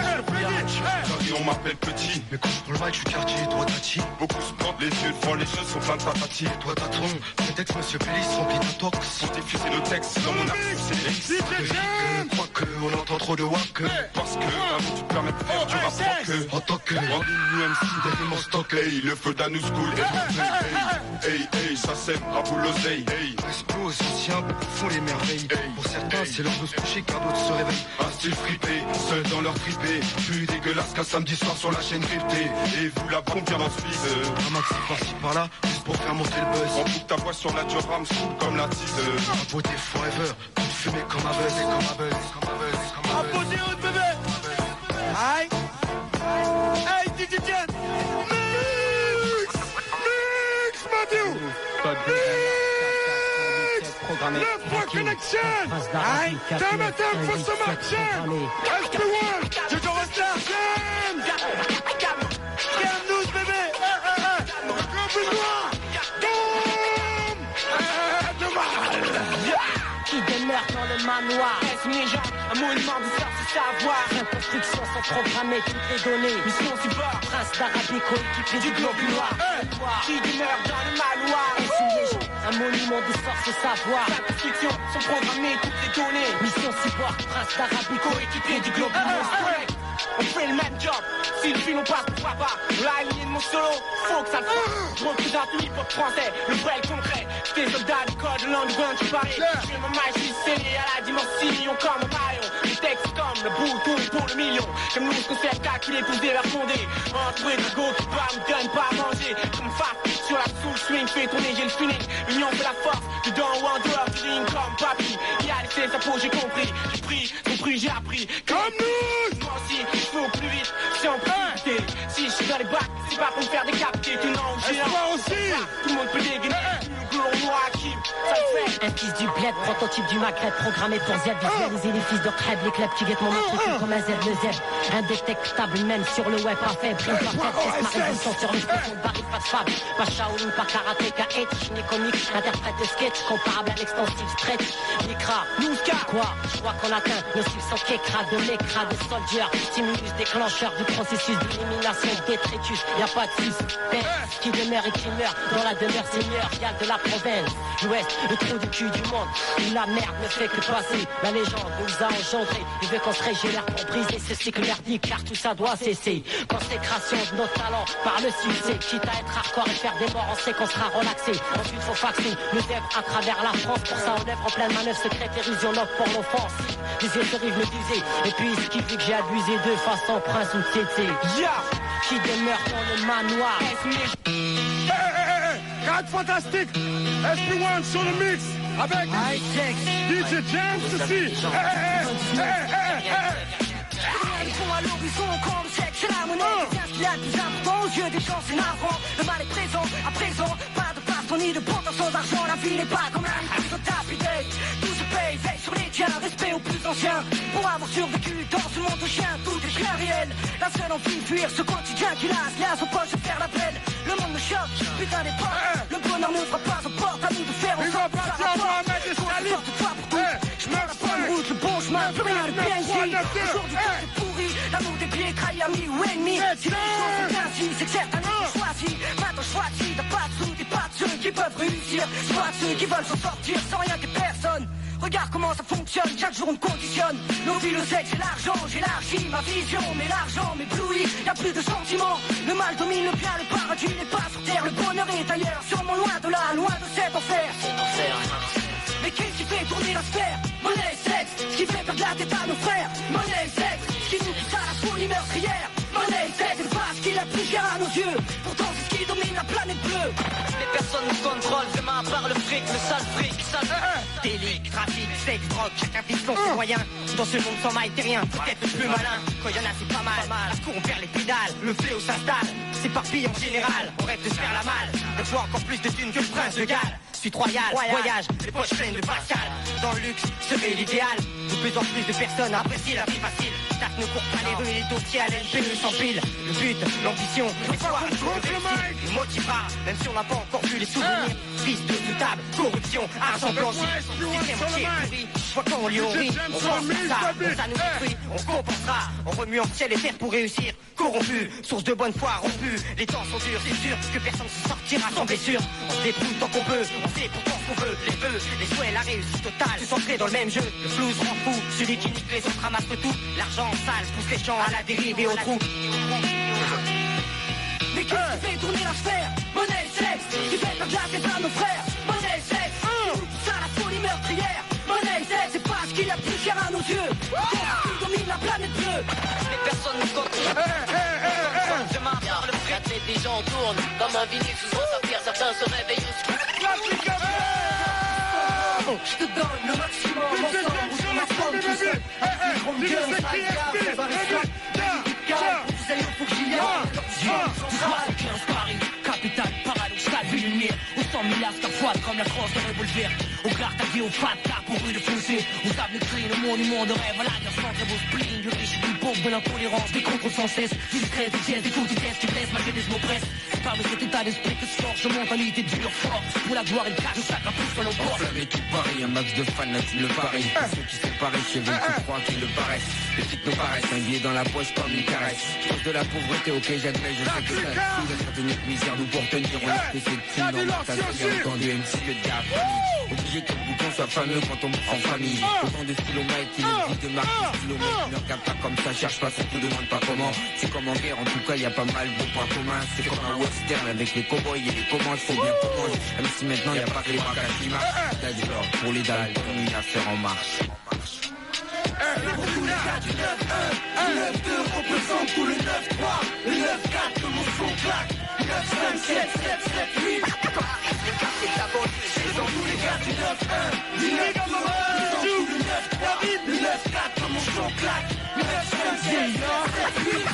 Charlie, on m'appelle petit, mais quand je prends le mic, je suis quartier, toi t'as beaucoup se plantent les yeux devant les jeux sont pleins de tatati. Toi t'as ton prétexte, monsieur Pélis, rempli d'intox. Pour diffuser nos textes dans mon archive, c'est l'ex. Crois que on entend trop de wack. Parce que tu te permets de faire du rap rock. En tant que MC, derrière mon stock. Hey, le feu d'Anu School. Hey, ça sème à bout l'oseille. Hey, respect aux anciens, font les merveilles. Pour certains, c'est l'heure de se coucher car d'autres se réveillent. Un style fripé, seul dans leur tripé. Plus dégueulasse qu'un samedi soir sur la chaîne cryptée. Et vous la pompière dans ce fils. Un maxi par-ci par-là, juste pour faire monter le buzz. On boucle ta voix sur la Durham School comme la tise. Un beauté forever, toute fumée comme un buzz. Un beauté haute bébé. Aïe. Hey, DJ Jen. Mix, Mathieu. Left for connection. Aïe. Time for some action. SP1. Je te ressens. Calme-nous, bébé. Rappelle-toi. Qui demeure dans le manoir. Est-ce mes gens, un monument de faire ce savoir. Construction sans programmer toutes les données. Mission support, prince d'Arabie coéquipier du globe noir. Qui demeure dans le manoir. Est-ce mes gens, un monument de force savoir. Construction sans programmer toutes les données. Mission support, prince d'Arabie coéquipier du globe noir. On fait le même job, si le film on passe pour papa. La ligne de mon solo, faut que ça le fasse. Je représente l'hip-hop français, le vrai concret. J'étais soldat du code, l'underground du Paris. Je fais ma maille, je suis scellé à la dimension comme un maillon. Les textes comme le bouton pour le million. J'aime l'ours qu'on sait calculer pour se dévergonder. Entouré de go qui pas me donne pas à manger. Comme fat, sur la soul swing, fais tourner, j'ai le feeling. L'union fait la force, dedans ou en dehors du ring comme papy. Il a laissé sa peau, j'ai compris. J'ai pris, compris, j'ai appris. Comme nous! Moi aussi, je veux au plus vite, c'est en priorité. Si je suis dans les bacs, c'est pas pour me faire décapiter. Tu n'en j'ai aussi. Tout le monde peut dégainer. Le glon noir qui, ça le fait. Un fils du bled, prototype du Maghreb, programmé pour Z, visualiser les fils de crève, les clubs qui guettent mon matricule comme un Z, le Z. Indétectable même sur le web, pas faible, prime par tête, c'est ma résistance sur le spectre, baril, pas de fable. Pas Shaolin, pas karatéka, etch, ni comique, interprète de sketch, comparable à l'extensif stretch. Micra, Nouska, quoi? Je crois qu'on atteint le sans qu'écra de l'écran de soldier, stimulus déclencheur du processus d'élimination détritus. Y'a pas de suspense, qui demeure et qui meurt dans la demeure seigneur, y'a de la province. L'ouest, le trou du cul du monde, où la merde ne fait que passer. La légende nous a engendré, il veut qu'on se régénère pour briser ce cycle merdique, car tout ça doit cesser. Consécration de nos talents par le succès, quitte à être hardcore et faire des morts, on sait qu'on sera relaxé. Ensuite faut faxer le dev à travers la France, pour ça on œuvre en pleine manœuvre secrète et illusion pour l'offensive. Les yeux se rivent le divisé, et puis ce qui fait que j'ai abusé de façon prince ou tété. Qui demeure dans le manoir. Rad fantastique. SP1 sur le mix. Avec DJ James aussi. Ils sont à l'horizon quand le sexe et la monnaie. C'est ce qu'il y a de plus important aux yeux des gens, c'est navrant. Le mal est présent, à présent. Pas de baston ni de ponton sans argent. La vie n'est pas comme un coup de tapis day. Tout se paye, veille sur les tiens. Respect aux plus anciens. Pour avoir survécu dans ce monde de chien, tout est bien réel. La seule envie de fuir ce quotidien qui lasse au poche de faire la peine. Le monde me choque, putain d'époque. Le bonheur ne fera pas en porte à nous de faire en sorte. Je mets la bonne route, le bon chemin, plus rien de PNJ. Aujourd'hui tout est pourri, L'amour des pieds, trahi, ami ou ennemi. Si les choses sont ainsi, c'est que certains ont choisi. Maintenant choisis, t'as pas de sous, t'es pas de ceux qui peuvent réussir. Soit de ceux qui veulent s'en sortir sans rien que personne. Regarde comment ça fonctionne, chaque jour on me conditionne. Nos vies, le sexe et l'argent, j'élargis ma vision. Mais l'argent m'éblouit, y'a plus de sentiments. Le mal domine le bien, le paradis n'est pas sur terre. Le bonheur est ailleurs, sûrement loin de là, loin de cet enfer. Mais qu'est-ce qui fait tourner la sphère? Monnaie et sexe, ce qui fait perdre la tête à nos frères. Monnaie et sexe, ce qui nous pousse à la folie meurtrière. Monnaie et sexe, c'est pas ce qui est la plus chère à nos yeux. Pourtant c'est ce qui domine la planète bleue. Les personnes nous contrôlent vraiment à part le fric, le sale fric, sale. Délit, trafic, sexe, drogue, chacun vit son moyen. Dans ce monde sans maille, t'es rien, peut-être le plus malin. Quand y'en a c'est pas mal, la cour on perd les pédales, le fléau s'installe. C'est parti en général, on rêve de se faire la malle. De fois encore plus de thunes que le prince de Galles. Suite royale, voyage, les poches pleines de Pascal. Dans le luxe, serait l'idéal. De plus en plus de personnes apprécient la vie facile. Tac ne court pas les rues et les dossiers à l'LPE s'empilent. Le but, l'ambition, l'espoir, le réussite nous motivera, même si on n'a pas encore vu les souvenirs. Fils de table, corruption, argent blanchi. Système entier pourri, vois quand on lui on rit. On pense à ça, ça nous détruit, on compensera. On remue en ciel et terre pour réussir. Corrompu, source de bonne foi rompue. Les temps sont durs, c'est sûr que personne ne sortira sans blessure. On se débrouille tant qu'on peut, on sait pourtant ce qu'on veut. Les vœux, les souhaits, la réussite totale. Se centrer dans le même jeu, le flou se rend fou. Celui qui nique les autres ramasse le tout. L'argent sale pousse les gens à la dérive et au trou. Mais qu'est-ce qui fait tourner la sphère? Monnaie et sexe, qui fait perdre la tête à nos frères. Monnaie et sexe, qui nous pousse à la folie meurtrière. Monnaie et sexe, c'est pas ce qu'il y a de plus cher à nos yeux. Qui domine la planète bleue. Les personnes nous contrôlent. Je m'en parle, la tête des gens tourne. Comme un vinyle sous sa pierre, certains se réveillent au secours. Je te donne le maximum ensemble, où on assemble tout seul. Les grandes gueules, on s'arrête là, on va rester. Vous allez au Paris, capitale paradoxale, vue lumière. Au 100 000 astres froide comme la crosse de revolver. Au garde à vie, au fat, car pour eux de foncer. Au sable cri, le monument de rêve, à la guerre sans très beau spleen. Du riche, du pauvre, de l'intolérance, des contrôles sans cesse. Du stress, des pièces, des coups, des tests, qui blessent malgré des mots presse. C'est par de cet état d'esprit que se forge mentalité dure, fort. Pour la gloire et le cash, chaque pousse sur nos portes. Enflammé tout Paris, un max de fans, là-dessus le pareil. Ceux qui sont pareils chez eux, qui croient qu'ils le paraissent. Les types nous paraissent, un billet dans la poche comme une caresse. Cause de la pauvreté, ok, j'admets, je sais que ça sous la certaine misère nous pour tenir. On a fait cette team dans notre tasse, bien entendu, MC le diable. Obligé que le bouton soit fameux quand on en famille. Autant de kilomètres, il existe de marques, kilomètres. Ne regarde pas comme ça, cherche pas, surtout demande pas comment. C'est comme en guerre, en tout cas, y a pas mal de points communs. C'est comme un western avec les cowboys et les commandes, faut bien commencer. Même si maintenant y a pas que les braquages qui marchent. T'as du l'or pour les dalles, une affaire en marche. Pour tous les gars du 9-1, du 9-2, représente tout le 9-3, le 9-4, que mon son claque, 9-5, 7, 7, 7, 8. C'est dans tous les gars du 9-1, du 9-2, représente tout le 9-3, le 9-4, que mon son claque, 9-5, 7, 7, 8.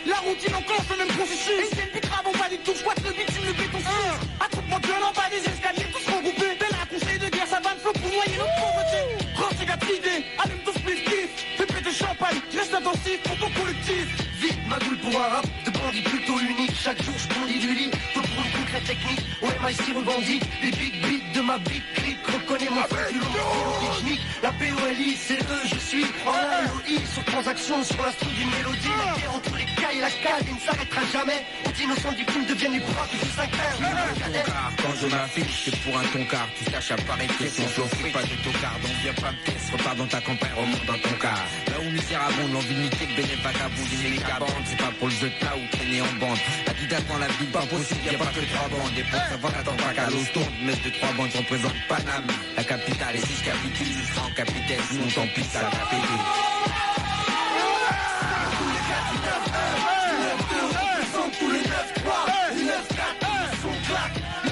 La routine encore fait le même processus. Et c'est le grave en bas des tours, squatte le bitume, le béton suce. Attroupement de gueule en bas des escaliers, tous regroupés. Belle un conseil de guerre, ça va de flot pour noyer notre pauvreté. Prends tes gars d'idées, allume ton split kiff. Fais péter champagne, reste attentif pour ton collectif. Vite ma boule pour un rap de bandit plutôt unique. Chaque jour je bondis du lit, faut pour une concrète technique. Au MIC revendique, les big beats de ma big clique. Reconnais mon frère du long, technique. La POLI, c'est eux, je suis en AOI. Sur transaction, sur l'instru d'une mélodie. La guerre entre les cas et la cale, il ne s'arrêtera jamais. Les innocents du film deviennent les profs du 5 Quand je m'affiche, c'est pour un toncard. Tu saches à Paris que son chauffeur, pas de tocard. Donc viens pas me pièce, repars dans ta campagne, remonte dans ton car. Là où misérable, l'envie de niquer, le bénéfice vagabond, les gabandes. C'est pas pour le jeu de là ou traîner en bande. Adidas dans la ville, pas possible, y'a pas que 3 bandes. Des potes, ça va, attends pas qu'à l'hosto. Mettre de 3 bandes, je représente Paname. La capitale, et si je capitule, sans capitaine, sinon tant pis, ça va péter. Tous les 9-3, les 9-4, ils sont claques, 9-5,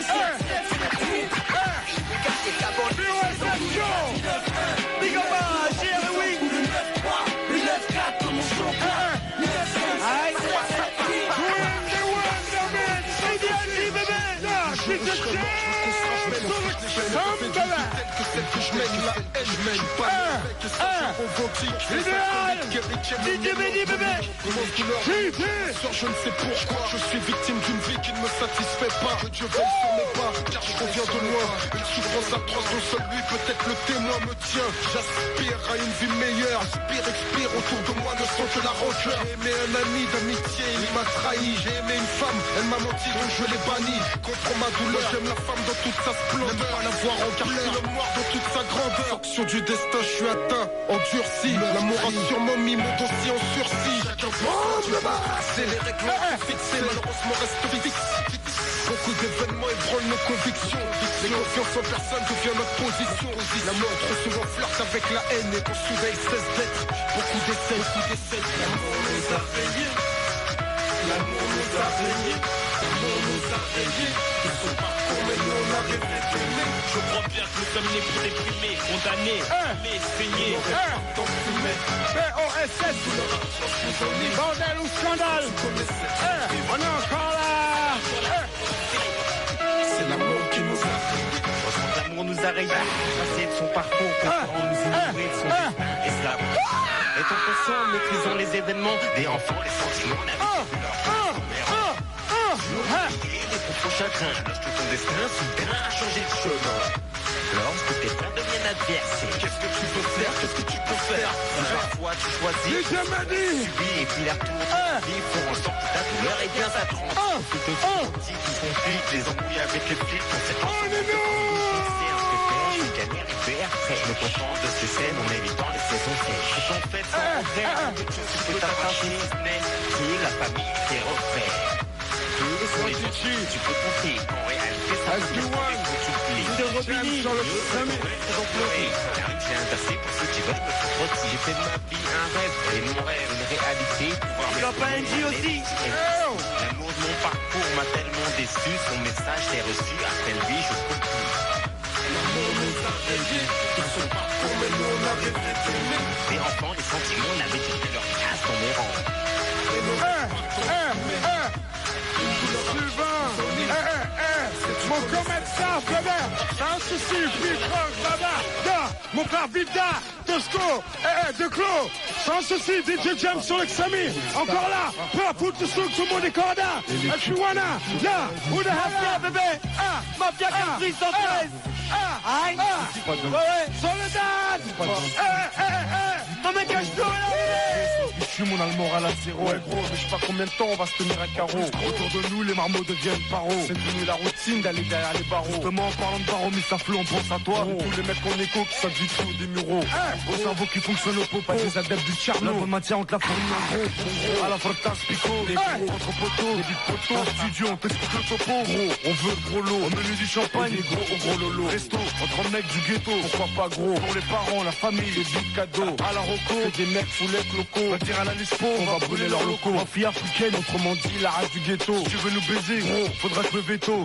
7, 7, 7, 8. Big up à Jerry Wing. Le 9-3, le 9-4, comme on s'en claque, 9-5, 7, 7, 8. C'est bien dit, bébé. Là, je suis de mène la haine mène. Pas le mec et ça je convoque. Idéal DJ Benny bébé Soir je ne sais pourquoi je suis victime d'une vie qui ne me satisfait pas. Que Dieu veille sur mes pas, car je reviens de loin. Une souffrance atroce dont seul lui peut-être le témoin me tient. J'aspire à une vie meilleure. Aspire, expire autour de moi ne sont que la rancœur. J'ai aimé un ami d'amitié, il m'a trahi. J'ai aimé une femme, elle m'a menti donc je l'ai banni. Comprends ma douleur, j'aime la femme dans toute sa splendeur. N'aime pas la voir en carnet, le noir dans toute sa grandeur. Sanction du destin, je suis atteint, endurci. L'amour a sûrement mis mon dossier en sursis. C'est les règles fixées, malheureusement reste fixe. Beaucoup d'événements ébranlent nos convictions. Les confiances en personne devient notre position. La mort trop souvent flirte avec la haine et ton souveil cesse d'être. Beaucoup d'essais, l'amour nous a rayés. L'amour nous a rayés. L'amour nous a rayés. Ils sont parcours mais nous on a rêvé d'aimer. Je crois bien que nous sommes nés pour déprimer, condamnés, mais saigner. POSS bordel ou scandale. On est encore là. C'est l'amour qui nous a rayés. L'amour nous a rayés. Passé de son parcours, pour nous ignorer de son destin esclave. Étant conscient, maîtrisant les événements, des enfants, les sentiments, naviguant de leur les profonds chagrins, lorsque ton destin soudain a changé de chemin. Lorsque tes frères deviennent adversaires, qu'est-ce que tu peux faire? Qu'est-ce que tu peux faire? Parfois tu choisis, subis et puis la retour de vie font en sorte que ta douleur est bien atroce. Tout aussi qui conflict, les embrouilles avec les flics, dans cette ensemble de je suis gagné arrivé après. Je me contente de ces scènes en évitant les saisons sèches. C'est en fait sans regret, tu peux t'arracher, mais que la famille t'est repère. Tu peux compter qu'en réalité ça peut bien que tu plies. De Robini sur le pleurer. J'ai un passé pour ceux qui veulent me faire rôti. J'ai fait de ma vie un rêve et mon rêve une réalité. Pouvoir pas NG aussi. L'amour de mon parcours m'a tellement déçu. Son message s'est reçu après lui je peux plus. L'amour nous a rayés. Ils sont parcours mais nous on a rêvé d'aimer. Les enfants, les sentiments n'avaient tiré leur casse dans mes rangs. Mon commerçant, frère, sans souci, Pitrock, Baba, mon frère Vida, Tosco, De Clos, sans souci, DJ Jam sur l'Exami, encore là, peu à foutre de souk, tout le monde est corda, Chiwana, là, où the hell, bébé, Mafia Caprice en 13, Soledad, non mais cache-toi là, Je suis mon a le moral à zéro. Ouais gros, mais je sais pas combien de temps on va se tenir à carreau. Autour de nous, les marmots deviennent paro. C'est devenu la routine d'aller derrière les barreaux. Justement, en parlant de barreaux, mais ça flot, on pense à toi. Tous les mecs qu'on écho qui savent du tout des mureaux. Au cerveau qui fonctionne au pot, pas des adeptes du charlot. La bonne matière, on te la fournit en gros. À la Fortas, Pico, les gros contre poteaux, les big poteaux. En studio, on t'explique le topo. Gros, on veut le gros lot. Au menu du champagne, et gros au gros lolo. Resto, entre mecs du ghetto, pourquoi pas gros. Pour les parents, la famille, les big cadeaux. À la Rocco, des mecs foulettes locaux. Va dire à la Lispo, on va brûler leurs locaux. Mafie africaine, autrement dit, la race du ghetto. Si tu veux nous baiser, gros, faudra que le veto.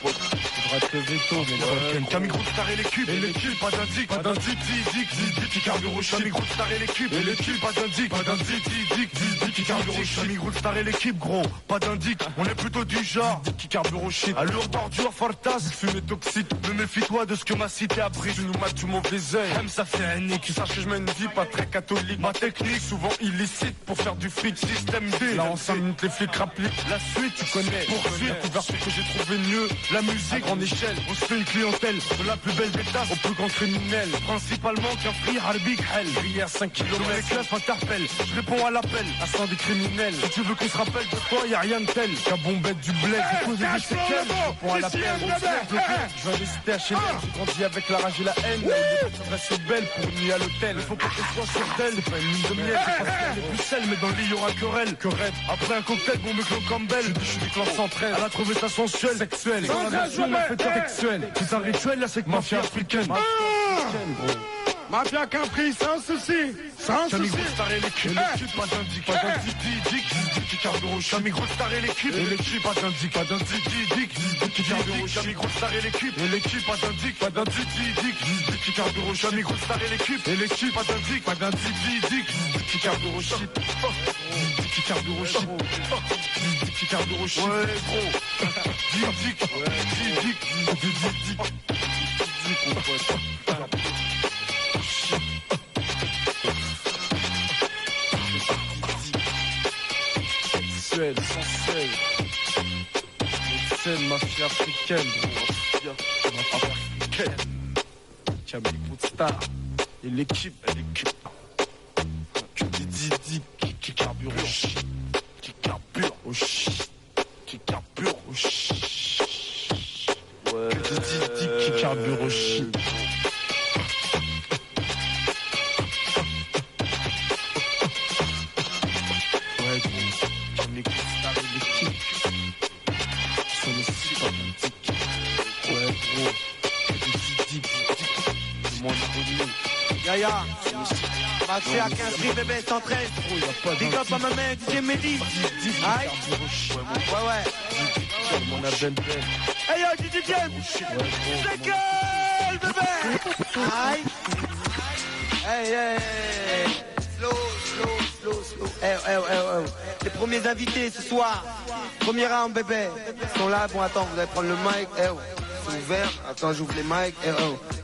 Faudra que le veto, mais Camille Gros Star et l'équipe. Et l'équipe, pas d'indic, pas d'indic, dic, qui carbure au Camille Gros Star et l'équipe. Et l'équipe, pas d'indic, pas d'indic, dic, qui carbure au Camille Gros Star et l'équipe, gros, pas d'indic. On est plutôt du genre, qui carbure au shit. Allure d'ordure, Fortas, fumée toxique. Me méfie-toi de ce que ma cité a pris. Tu nous mates du mauvais œil. Même ça fait un nick. Sache que je mène une vie pas très catholique. Ma technique, souvent illicite pour faire du fric. Système D. Là, en 5 minutes, les flics rappliquent. La suite, tu connais. Poursuite, couverture que j'ai trouvé mieux. La musique, à grande échelle. On se fait une clientèle. De la plus belle des tasses au plus grand criminel. Principalement qu'un free Harbik Hell. Rivière 5 km. Les keufs interpellent. Je réponds à l'appel. À sein des criminels. Si tu veux qu'on se rappelle de toi, y'a rien de tel. Qu'un bombette du bled. Du coup, j'ai dit c'est quel. Je réponds à l'appel. Je viens de citer HLM. J'ai grandi avec la rage et la haine. Ça reste belle pour une nuit à l'hôtel. Il faut pas que ce soit sur tel. C'est pas une mine de miel. C'est pas celle des pucelles. Mais dans le lit, y'aura querelle. Après un cocktail, bon me clôt Campbell. Je suis du clan 113. Elle a trouvé ça sensuelle. Sexuelle. Dans la version, m'a fait sexuelle. C'est un rituel, là, c'est que mafia africaine. Mafia Caprice, sans souci. Sans souci. Star et l'équipe. L'équipe, pas d'indic. Pas d'indic, qui carbure au Camille Gros Star et l'équipe. Et l'équipe, pas d'indic. Pas d'indic, qui carbure au Camille Gros Star et l'équipe. Et l'équipe, pas d'indic. Pas d'indic, qui carbure au Camille Gros Star et l'équipe. Et l'équipe, pas d'indic. Pas d'indic, qui carbure au shit. Qui carbure au shit. Qui carbure au shit. Ouais, gros. Dick. Dick, mon pote. Sensuel, sensuel. Sensuel, mafia africaine, gros. Mafia africaine. Camille Star. Et l'équipe. Didi qui carbure au shit. Qui carbure au shit. Qui carbure au shit. Ouais. Didi qui carbure au shit. Ouais, gros. Camille Star et l'équipe. Ils sont aussi fanatiques. Ouais, gros. Didi. Mon abonné. Yaya, passé à 15 rue bébé 113. Big up à ma main, DJ Mehdi. Aïe. Ouais. Mon abel belle. Hey yo, DJ James. C'est gueule, bébé. Aïe. Hey. Slow. Eh. Les premiers invités ce soir. Premier round, bébé. Ils sont là, bon, attends, vous allez prendre le mic. C'est ouvert. Attends, j'ouvre les mics.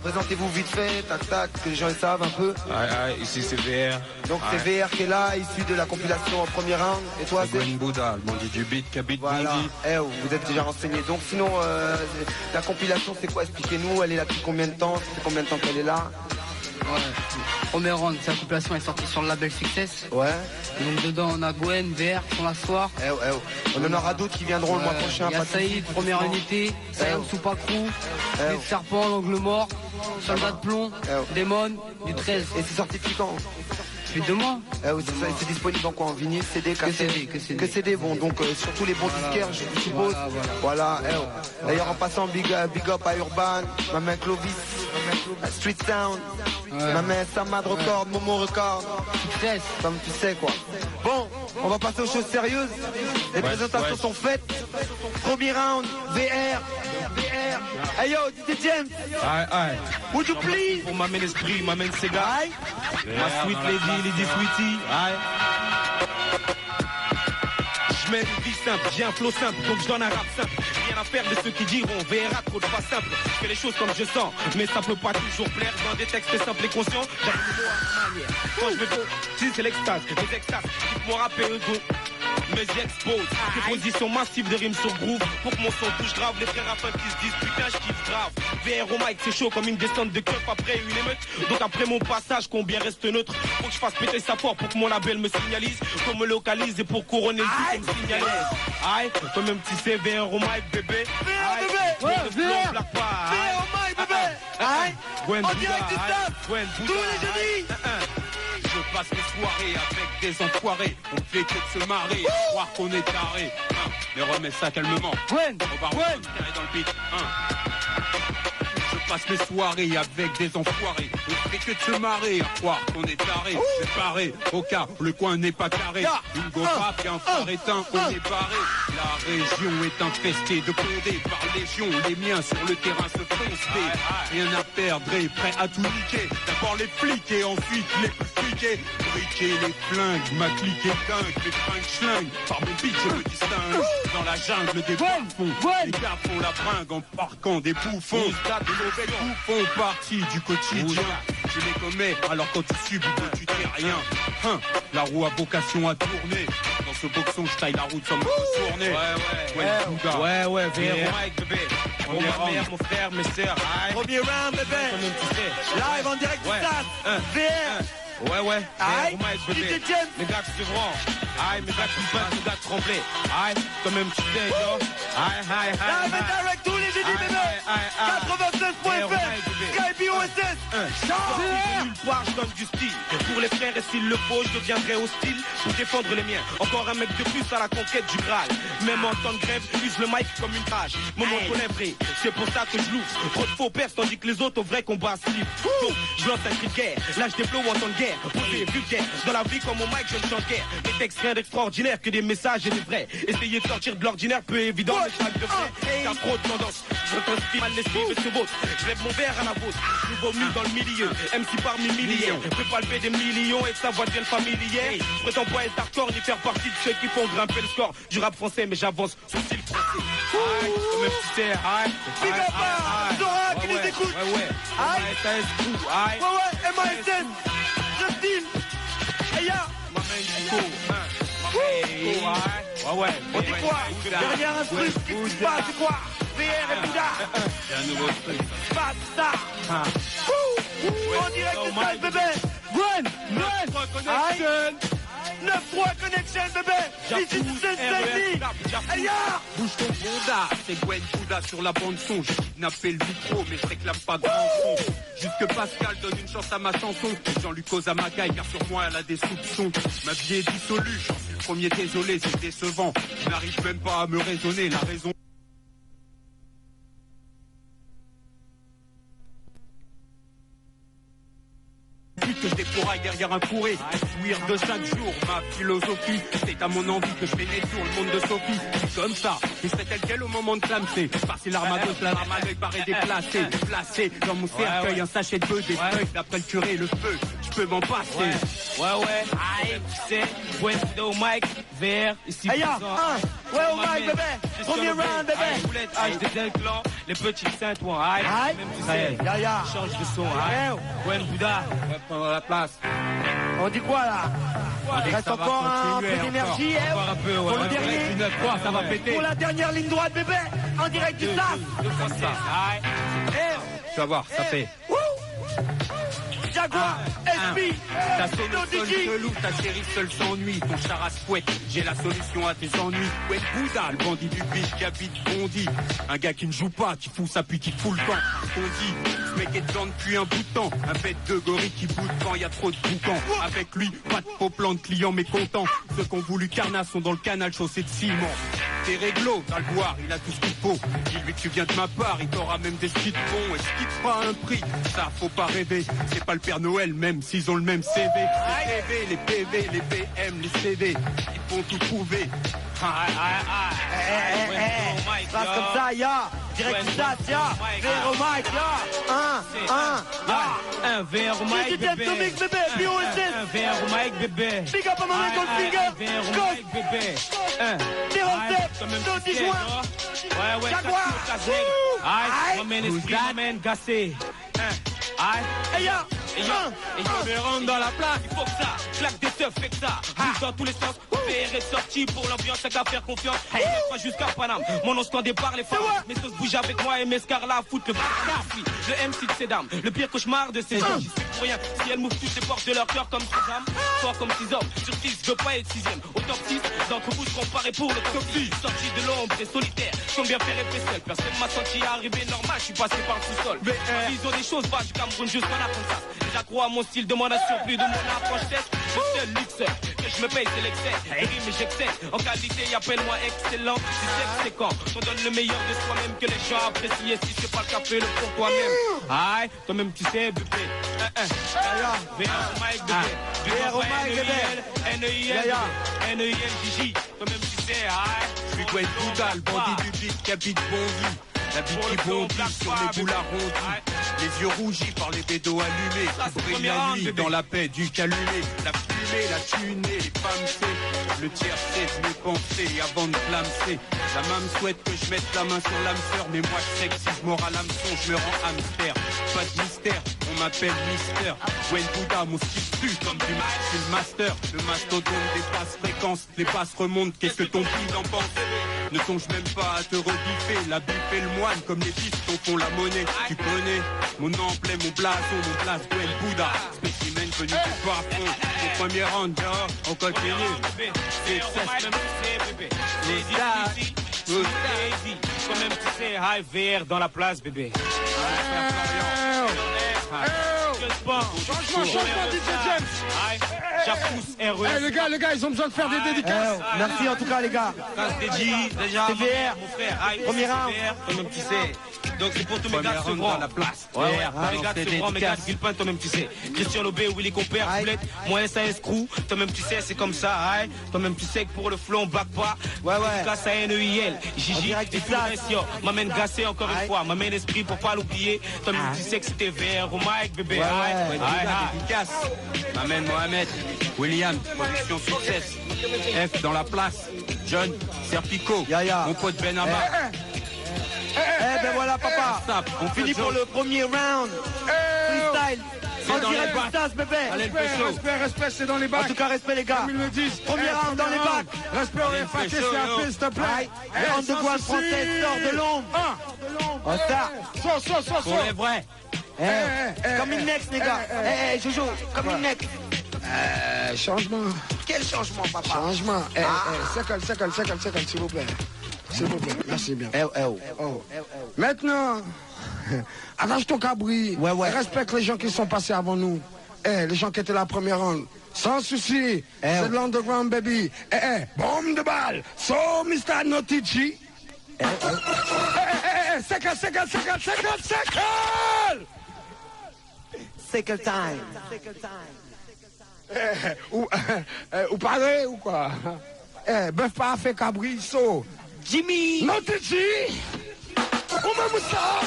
Présentez-vous vite fait, tac, que les gens ils savent un peu. Ici c'est VR. Donc c'est VR qui est là, issu de la compilation en premier round. Et toi c'est Gwen Bouddha, le bandit du beat, Kabit voilà. Bindi. Vous êtes déjà renseigné. Donc sinon, la compilation c'est quoi? Expliquez-nous, elle est là depuis combien de temps? Ça fait combien de temps qu'elle est là? Ouais. Premier round, la compilation est sortie sur le label Success. Ouais. Et donc dedans on a Gwen, VR, son la soir. On en aura d'autres qui viendront le mois prochain. Il y a Saïd, première unité, Saïd Soupacrou, Les Serpents, l'Angle Mort, Soldat de Plomb, Démon, du 13. Et c'est sorti depuis quand? Depuis 2 mois. C'est disponible en quoi? En vinyle, CD, cassette? Que CD, bon, donc surtout les bons disquaires, je suppose. Voilà. D'ailleurs en passant, big up à Urban, ma main Clovis, Street Sound, ma main Samad Record, Momo Record. Comme tu sais quoi. Bon, on va passer aux choses sérieuses. Les présentations sont faites. Premier round, VR. Hey yo, DJ James. Aïe. Would you please? Pour ma main esprit, ma main Sega. Ma sweet lady sweetie. Aïe. Je mets une vie simple, j'ai un flow simple, donc je donne un rap simple. Rien à faire de ceux qui diront verra trop de pas simple. Je fais les choses comme je sens, mais ça peut pas toujours plaire. Dans des textes simples et conscients, j'arrive le mot à ma manière. Quand je me fais, si c'est l'extase, les extases, quitte mon rap et eux mais j'expose des positions massives de rimes sur groove. Pour que mon son touche grave, les frères rappeurs qui se disent putain je kiffe grave. VR au mic c'est chaud comme une descente de keuf après une émeute. Donc après mon passage combien reste neutre? Faut que je fasse péter ça fort pour que mon label me signalise, qu'on me localise et pour couronner le tout me signalise. Aïe, comme un petit C, VR au mic bébé. VR bébé. VR au mic bébé. Aïe. Gwen en direct du staff. Tous les jeudis. Je passe mes soirées avec des enfoirés. On fait que de se marrer, croire qu'on est taré. Mais remets ça calmement. Gwen, dans le beat. Je passe mes soirées avec des enfoirés. On fait que de se marrer, croire qu'on est taré. C'est paré, au cas où le coin n'est pas carré. Une go rap et un phare éteint, on est barré. La région est infestée de condés par légion. Les miens sur le terrain se font. Rien à perdre et prêt à tout niquer. D'abord les flics et ensuite les fliquer. Briquer les flingues, ma clique est dingue. Les fringues schlingues, par mon beat je me distingue. Dans la jungle des bouffons, les gars font la bringue en parquant des bouffons. De mauvais coups font partie du quotidien. Tu les commets alors quand tu subis que tu t'es rien. La roue a vocation à tourner. Dans ce boxon je taille la route sans me retourner. Ouais, VR, bébé. Pour ma mère, mon frère, mes sœurs. Premier round bébé. Live en direct du stade. VR. Ouais. Aïe, bébé. Mes gars qui se branchent. Aïe, mes gars qui battent, mes gars qui tremblent. Aïe, comme un petit thé, yo. Aïe. Live and direct tous les jeudis, bébé. 96.fr. Skype OSS. Nulle part, je donne du style. Pour les frères, et s'il le faut, je deviendrai hostile pour défendre les miens. Encore un mec de plus à la conquête du Graal. Même en temps de grève, use le mic comme une rage. Moment qu'on est vrai, c'est pour ça que je loue. Trop de faux perses, tandis que les autres au vrai combat slip. Donc, je lance un cri de guerre. Là, je déploie en temps de guerre. Posé, vulgaire. Dans la vie, comme mon mic, je ne chante guère. Des textes rien d'extraordinaire que des messages et des vrais. Essayer de sortir de l'ordinaire, peu évident, mais chaque de vrai. T'as trop de tendance. Je t'inspire mal l'esprit, mais c'est vôtre. Je lève mon verre à la vôtre. Nouveau venu dans le milieu. MC parmi milliers. Je peux palper des millions et que sa voix devienne familière. Je prétends pas être hardcore ni faire partie de ceux qui font grimper le score du rap français, mais j'avance sur le style français. Aïe, comme un petit cerf. Aïe. Big up à Zora qui nous écoute. écoute. Ouais. MASS Crew, aïe. Ouais, MASS. Je file. Aïe. Ouais. On dit quoi? Derrière un truc, qu'est-ce qui se passe? C'est quoi? VR et Bouddha. C'est un nouveau truc. Passe ça. En direct de Style, bébé. Gwen. 9-3 connection, bébé. Ici, c'est Style. Aïe. Bouge ton Bonda, c'est Gwen Bouddha sur la bande son. J'ai kidnappé le micro, mais je réclame pas grand son. Jusque Pascal donne une chance à ma chanson. Jean-Luc Ozamagaï, car sur moi elle a des soupçons. Ma vie est dissolue, j'en suis le premier désolé, c'est décevant. Je n'arrive même pas à me raisonner, la raison. Que je découraille derrière un fourré, jouir de chaque jour, ma philosophie, c'est à mon envie que je pénètre sur le monde de Sophie, c'est comme ça, et je fais tel quel au moment de clamser, passer l'arme à gauche, l'arme à l'œil paraît déplacé, placé dans mon cercueil, un sachet de bœuf, des feuilles, d'après le curé, le feu, je peux m'en passer. Ouais, aïe, tu sais, Gwen au mic, VR, ici présent. Ouais, au mic, bébé, premier round, bébé. Aïe, des clan, les petits Saint-Ouen, aïe, même tu sais, change de son, aïe, Gwen Bouddha. Dans la place. On dit quoi là? Il reste encore un peu d'énergie, encore un peu, pour le dernier. Ça va péter. Pour la dernière ligne droite, bébé, en direct du staff. Tu vas voir, ça fait. Jaguar, SP, ta sonne seul loup, ta chérie seule s'ennuie, ton char à fouette, j'ai la solution à tes ennuis. Ouais, Bouddha, le bandit du beat qui habite Bondy. Un gars qui ne joue pas, qui fout sa pute, qui fout le camp. On dit, ce mec est dedans depuis un bout de temps. Un bête de gorille qui bout de quand y a trop de boucans. Avec lui, pas de faux plan de clients mécontents. Ceux qui ont voulu carnasse sont dans le canal chaussé de ciment. T'es réglo, t'as le boire, il a tout ce qu'il faut. Dis-lui que tu viens de ma part, il t'aura même des skis de bon. Est-ce qu'il te fera un prix? Ça, faut pas rêver. C'est pas le Père Noël, même s'ils ont le même CV. Les PV, les PV, les PM, les CD, ils vont tout trouver. Passe comme ça, ya. Direct du stade, ya. VR au mic, ya. Un VR au mic, bébé. Un VR au mic, bébé. Big up à ma main, Goldfinger. VR au mic, bébé. Ouais, Jaguar. Aïe, m'amène esprit, m'amène gassé. Aïe, et je me rends dans la place, il faut que ça claque des teufs, fait que ça bouge dans tous les sens. PR est sorti pour l'ambiance, c'est qu'à faire confiance. On pas jusqu'à Paname, mon nom scandé par les femmes. Mes sauces bougent avec moi et mes scars là foutent le barcassi. Le MC de ces dames, le pire cauchemar de ces hommes. J'y suis pour rien, si elles m'ouvrent toutes les portes de leur cœur comme ces dames. Soit comme 6 hommes, sur 6, je veux pas être 6ème. Au top 6, d'entre vous seront parés pour le top 6. Sorti de l'ombre et solitaire, comme bien faire et seul. Personne m'a senti arriver normal, je suis passé par le sous-sol. Ils ont des choses, va du Cameroun jusqu'en Arkansas. J'accrois à mon style, demande à surplus de mon approche tête. Le seul luxe que je me paye, c'est l'excès. Et rime, j'excès. En qualité, appelle-moi excellent. C'est quand on donne le meilleur de soi-même que les gens apprécient. Et si c'est pas le cas, fais-le pour toi-même. Aïe, toi-même tu sais, bébé. VR au mic, bébé. VR au mic, bébé. N-E-I-L, toi-même tu sais, aïe. Je suis Gwen Bouddha, le bandit du beat qui habite Bondy. La bite qui bondit sur mes boules arrondies. Les yeux rougis par les bédos allumés. Qui brille la nuit dans la paix du calumet. La fumée, la tunée, les femmes c'est le tiers c'est de mes pensées avant de flamser. La main me souhaite que je mette la main sur l'âme sœur. Mais moi je sais que si je mords à l'hameçon, je me rends hamster. Pas de mystère, on m'appelle Mister. Gwen Bouddha, mon style pue comme du match. Je suis le master, le mastodonte des basses fréquences. Les basses remontent, qu'est-ce que ton bide en pense? Ne songe même pas à te rebiffer. La biffe et le moine comme les pistons font la monnaie. Tu connais mon emblème, mon blason, mon place Gwen Bouddha. Spécimen venu du bas-fond. Au premier round, dehors, on continue. C'est bébé. Quand même tu sais, high VR dans la place, bébé. Changement, DJ James. J'appousse RE. Les gars, ils ont besoin de faire des dédicaces. Merci en tout cas, les gars. Déjà, TVR, mon frère. premier round. Toi-même tu sais. Donc c'est pour tous mes gars de Sevran. Dans la place. Mes gars de Sevran, mes gars de Villepin, toi-même tu sais. Christian Lobé, Willy Compère, Poulette, moi SAS Crew. Toi-même tu sais, c'est comme ça. Toi-même tu sais que pour le flow, on back pas. Grâce à NEIL, Gigi, et Florencio. M'amène gassé encore une fois. M'amène esprit pour pas l'oublier. Toi-même tu sais que c'était VR au mic, bébé. Efficace. M'amène Mohamed, William, production success. F dans la place. John, Serpico, mon pote Ben Abba. ben voilà, papa. On finit pour le premier round. Freestyle. C'est dans les bacs. Bébé. Allez, Respect, c'est dans les bacs. En tout cas, respect, les gars. Comme ils le disent. Premier round dans les bacs. Respect au FAT, c'est un peu, s'il te plaît. Underground français sort de l'ombre. Oh, ça. Pour les vrais. Comme une next, les gars. Jojo, comme une next. Changement. Quel changement, papa? Changement. Second, s'il vous plaît. S'il vous plaît. Merci bien. Maintenant, attache ton cabri. Ouais. Respecte les gens qui sont passés avant nous. Les gens qui étaient la première ronde. Sans souci. C'est de l'underground, baby. Bombe de balle. So, Mr. Notici. Second. Second time. Ou parler ou quoi? Bœuf pas fait cabri, so. Jimmy. Notici. Ou même ça.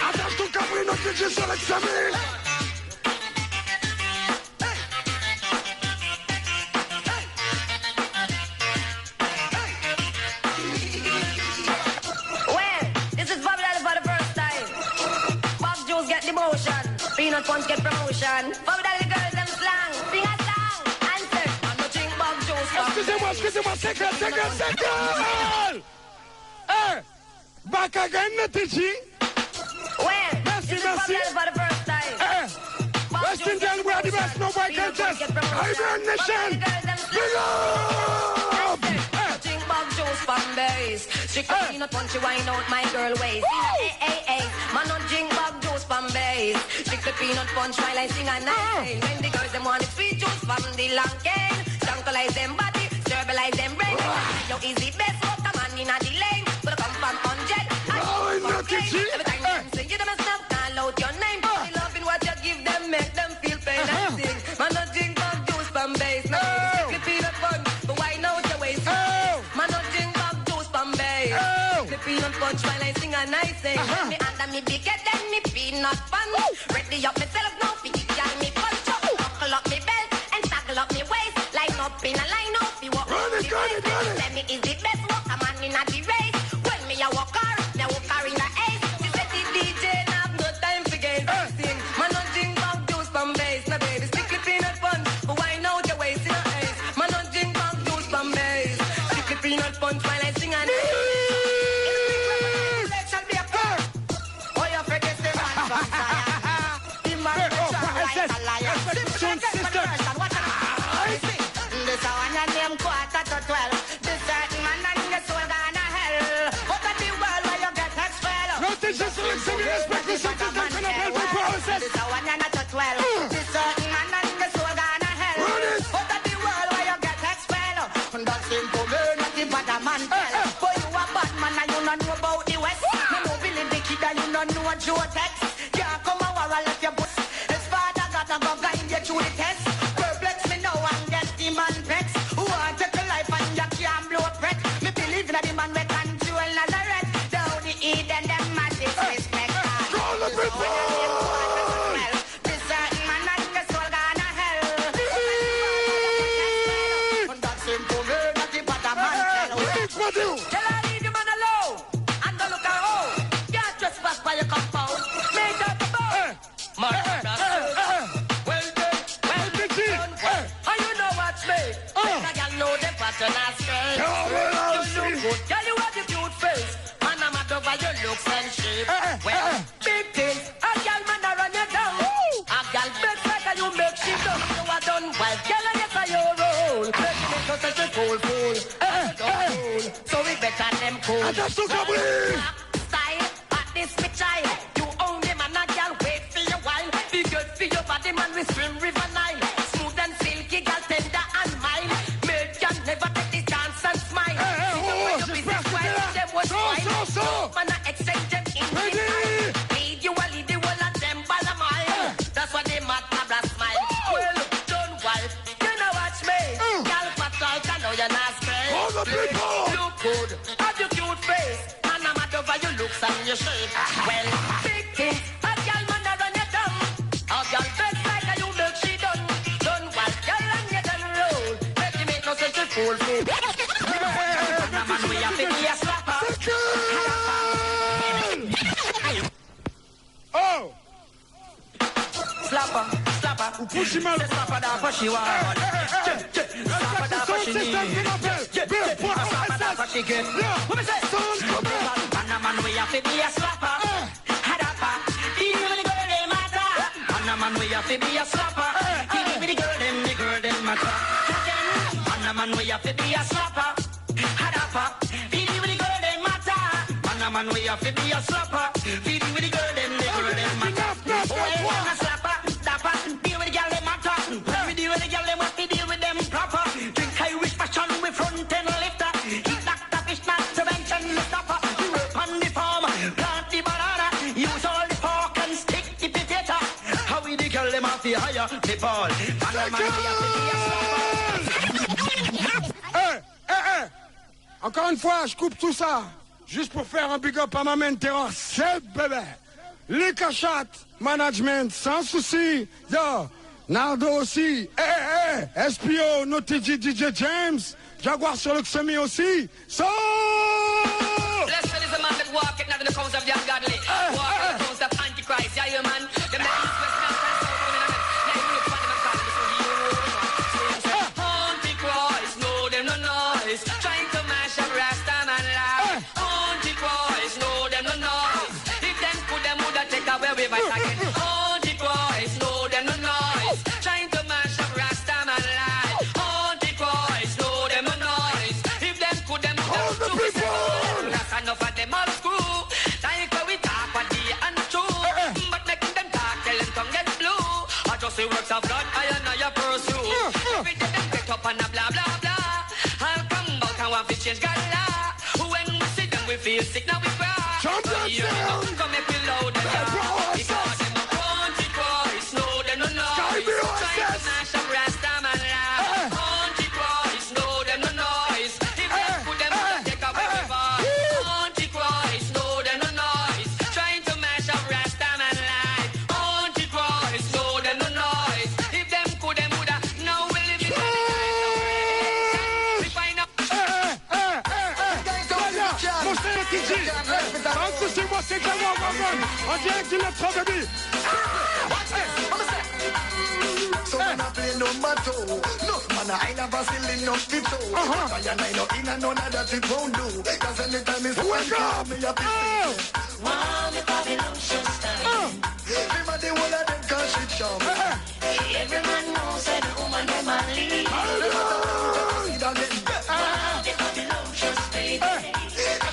Attache ton cabri, Notici sur l'examen. Peanut punch get promotion. Follow the girls and slang. Sing a song. Answer. I'm not drink bug juice. Excusez-moi, second. Back again, Notici. Well, Merci. for the first time. West Indian, we are the best, no boy can test. Caribbean nation. Beloved. Drink bug juice from berries. Strictly peanut punch, you wind out my girl waist. Hey. Man, not drink bug juice from berries. Strictly peanut punch while I sing a night. When the girls them want sweet juice from the long cane. Tranquilize them body, sterilize them brain. Yo, easy best, walk a man in a the lane. But come from 100. Every time them sing, you them stop, call out your name. The loving what you give them, make them feel pain and sing. Man, not drink bug juice from base. No, strictly peanut punch, but why not your waist? Man, not drink bug juice from base. Strictly peanut punch while I sing a nice thing. Me under me big head, then me peanut punch. Ready up myself now, fi y'all me punch up. Buckle up me belt and toggle up me waist. Line up in a line up, me walk up the race. Let me is the best walk a man in a the race. When me a walk her in a ace. She said the DJ have no time for games. Sing, man not drink bug juice from base. Now baby, strictly peanut punch, but why now you waste in a ace? Man not drink bug juice from base. Strictly peanut punch while I sing a nice. Joe text, can't come over and let your puss. His father got a go guide you through the test. Perplex me now and get the man vex. Who want take your life and you can't blow breath. Me believe in the man we control Nazareth. Down the Eden, them mad disrespect. Call the people! This certain man and the soul gonna hell. That's simple, not the bottom man. Tell her leave the man alone and don't look at home. Can't trespass by your compound. Make up the boat. Well done. And you know what's me. Make a girl know the pattern I say. You look good. Girl, you have the cute face. Man, I'm mad over your looks and shape. Well, big things. A girl man a run you down. A girl best like you make she done. You are done well. Girl, I guess I your role. Making it so such a fool. So we better them cool. I just took a break. Style, at this me child. You own them and a girl wait for your while. Be good for your body man, we swim river Nile. Smooth and silky, girl tender and mild. Milk can never take this dance and smile. Man, I exchange them in lead you a lead the whole of them by the mile. That's why they mad blabla smile. Well, don't wife, you know watch me. Girl, fatal, can know you're not straight. Look good, have your cute face. And I'm mad over you. your shirt. Well, big thing, a girl man a run your tongue. A girl dress like a you milk she done. Done what girl and you done roll. Make you make no sense to fool me. And a man we have to be a slapper. Oh! Slapper, slapper. Ou push mal. C'est slapper da pas she want. Slapper da pas she need. Slapper da pas she get. What me say? And a man we have to be a slapper. Hadapper. Even when the girl them matter. And a man we have to be a slapper. Even when the girl them matter. And a man we have to be a slapper. Hadapper. Even when the girl them matter. And a man we have to be a slapper. Even when the girl them matter. Oh, I'm a slapper. Deal with the girl them matter. When we deal with the girl them have to deal with them proper. Drink Irish passion with front and lifter. Eat Dr. Fish not to mention the stopper. You work on the farm, plant the banana. Use all the pork and stick the potato. How we the girl them have to hire the ball. And the man we have to be a slapper. Encore une fois, je coupe tout ça. Juste pour faire un big up à ma main terrasse. C'est bébé. Les cachates, management, sans souci. Yo, Nardo aussi. SPO, Notigi, DJ James. Jaguar sur le Xemi aussi. So! Blessed is the man that walketh not in the course of the ungodly. Walk in the course of Antichrist. Yeah, you man. Them that east, west, north, and south, down in the now you look for them and call them so you Antichrist, no, them no noise. Trying to mash up Rasta man life. Antichrist, no, them no noise. If them could, them would take away with my second. Antichrist, no, them no noise. Trying to mash up Rasta man life. Antichrist, no, them no noise. If them could, them would take away with my second. That's enough of them all screw. Like when we talk what day and true. But making them talk, tell them tongue get blue. I just say works of God, I and I pursue. Every day them get up and a blah blah blah. I'll come out and want to change God law. When we see them we feel sick, now we cry. Come make me loud and loud. Because them a Antichrist, no them no noise. Trying to mash up Rasta man life. Antichrist, no them no noise. If them put them to take away my voice. Antichrist, no them no noise. Trying to mash up Rasta man life. Antichrist, no them no noise. If them could them woulda, now we live in we find out. Mon cher TJ, sans souci, moi c'est Jaguar Maman. En direct du Let's Rock Baby. So when I play number two, no man I never silly no fit to. I know in and none of that it won't do. Cause anytime it's one call me a piece. Wow, the Babylon just time. Remember the whole of them cause she charm. Every man knows that the woman them a lead. Wow, the Babylon just paid.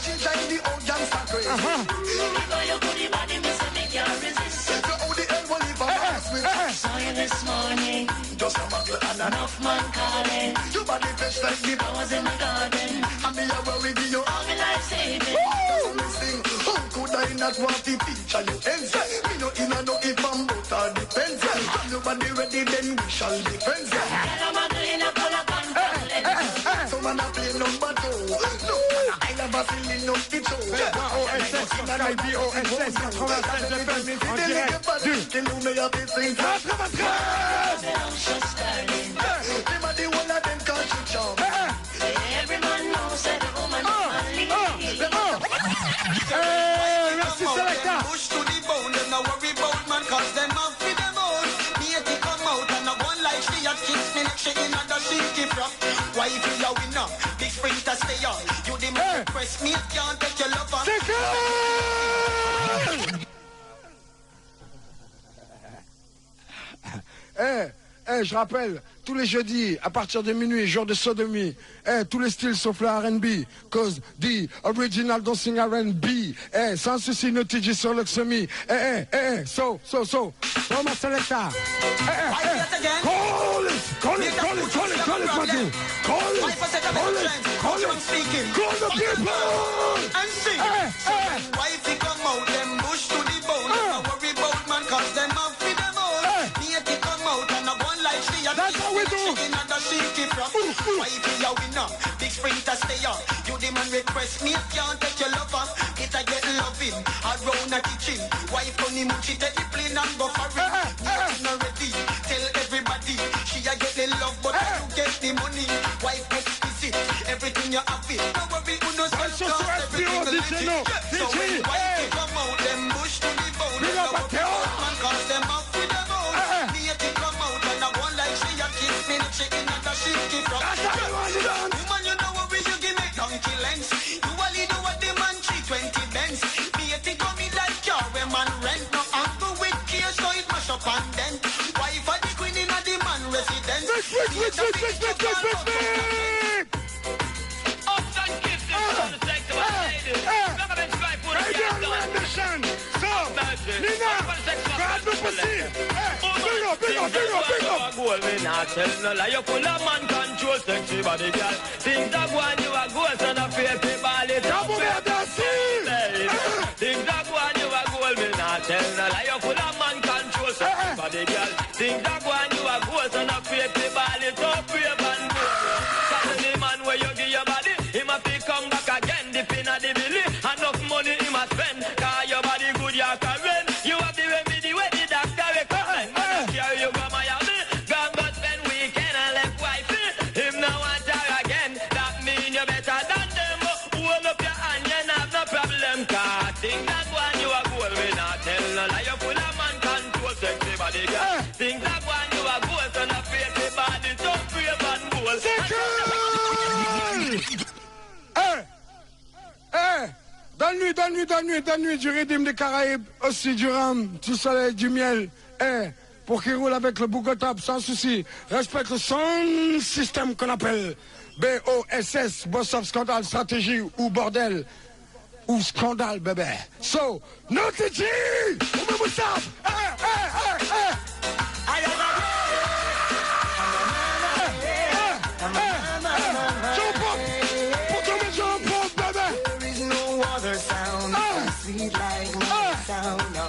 She drive the old gangster crazy. Because you put the body, me say me can't resist. So how the hell will leave a mess with? Saw you this morning. Just a muggle and enough man calling. Your body fresh like me. I was in my garden. And me a worry with you. All my life saving. So me sing. How could I not want to feature you? Ends. Me no in a no if I'm but all depends. When nobody ready then we shall be friends. Get a muggle in a color pants. So man I play number two. No, I never seen me no fit show. OSS, OSS, 96 FM en direct du 93. Every man knows that the woman Merci Selecta. Push to the bone, them no worry about man, cause them have for them own. Me a kick come out and a one like she a kicks me neck, she in a the shinky frock. Why if you a winner, big sprinter stay on. You the man press me, can't take your lover. Je rappelle, tous les jeudis, à partir de minuit, jour de sodomie, tous les styles sauf le R&B, cause the original dancing R&B, sans souci, Notigi sur le Xemi, so, Roma Selecta, call it, Madu, call the people, and sing, why if you come out, them bush to the bone, don't worry about man, cause them have for them own, me a kick come out, and a one like she a that's how we do. Why if you a winner, big sprinter stay on, you the the man request me, can't take your love off. It I get loving around the kitchen. Wife on him, she take the plane and go for it. Nothing already. Tell everybody she a get the love, but you get the money. Wife explicit, everything you have it. No worry, who knows self cause everything legit. So when wife come out, them bush to the bone. Man cause them off with the bone. Me it come out and I want like she a kiss me, she in and she keep from. Woman, you know what you give me donkey lens. You only do what the man 320 Benz. Me it come in like car when man rent. No uncle with care so it mash up and then. Wife of the queen in the man residence. Often gifted for the sex of a lady. Government fight for the gas on. So, Nina, grab the pussy. Big up. Goal, me not tell no lie. You full of man control sexy body, girl. Things that go on, you a goal, son of faith, ball it up. Things that go on, you a goal, me not tell no lie. You full of man control sexy body, girl. Things that go on, you a goal, son of faith, ball it up, brave and bold. Cause the man where you give your body, him a fi come back again, dip in a the belly. Enough money him a spend, cause your body good, you can rent. You have the remedy where the doctor recommend. Carry you go Miami, gone but spend weekend and left wifey. Him no want her again, that mean you better than them. Hold up your hand, you have no problem. Cause think that one you a goal, we not tell no lie. You full of man control sexy body, girl. Think that one you a goal, so no faith body, so brave and bold. Donne-lui du rythme des Caraïbes, aussi du rhum, du soleil, du miel. Pour qu'il roule avec le Bougotap sans souci. Respecte son système qu'on appelle BOSS, Boss of Scandale, Stratégie ou Bordel. Ou Scandale, bébé. So, no TG! Oumé Moussab! Sweet like my sound, no.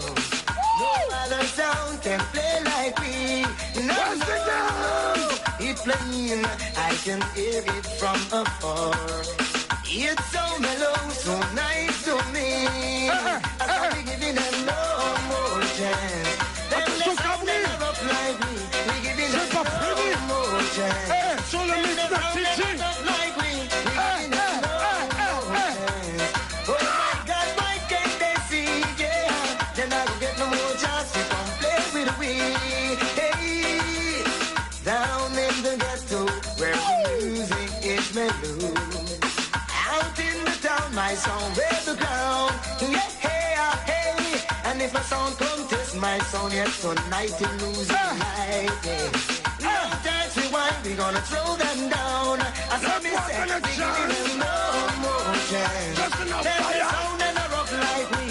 No other sound can play like we. No, it's plain, I can hear it from afar. It's so mellow, so nice to me. I'll be giving them no more chance. Them sound up like me. We giving them no more chance. Sur le mix d'artiste. Like we giving them no more chance. Oh my God, why can't they see? Yeah, then I will get no more chance to come play with we. Hey, down in the ghetto where the music is mellow. Out in the town, my song wears the ground. Yeah, hey, and if my sound contest my sound, yes, tonight it loses life. No time to whine, we gonna throw them down. I saw me say, we giving them no more chance. Them the sound and a rock like we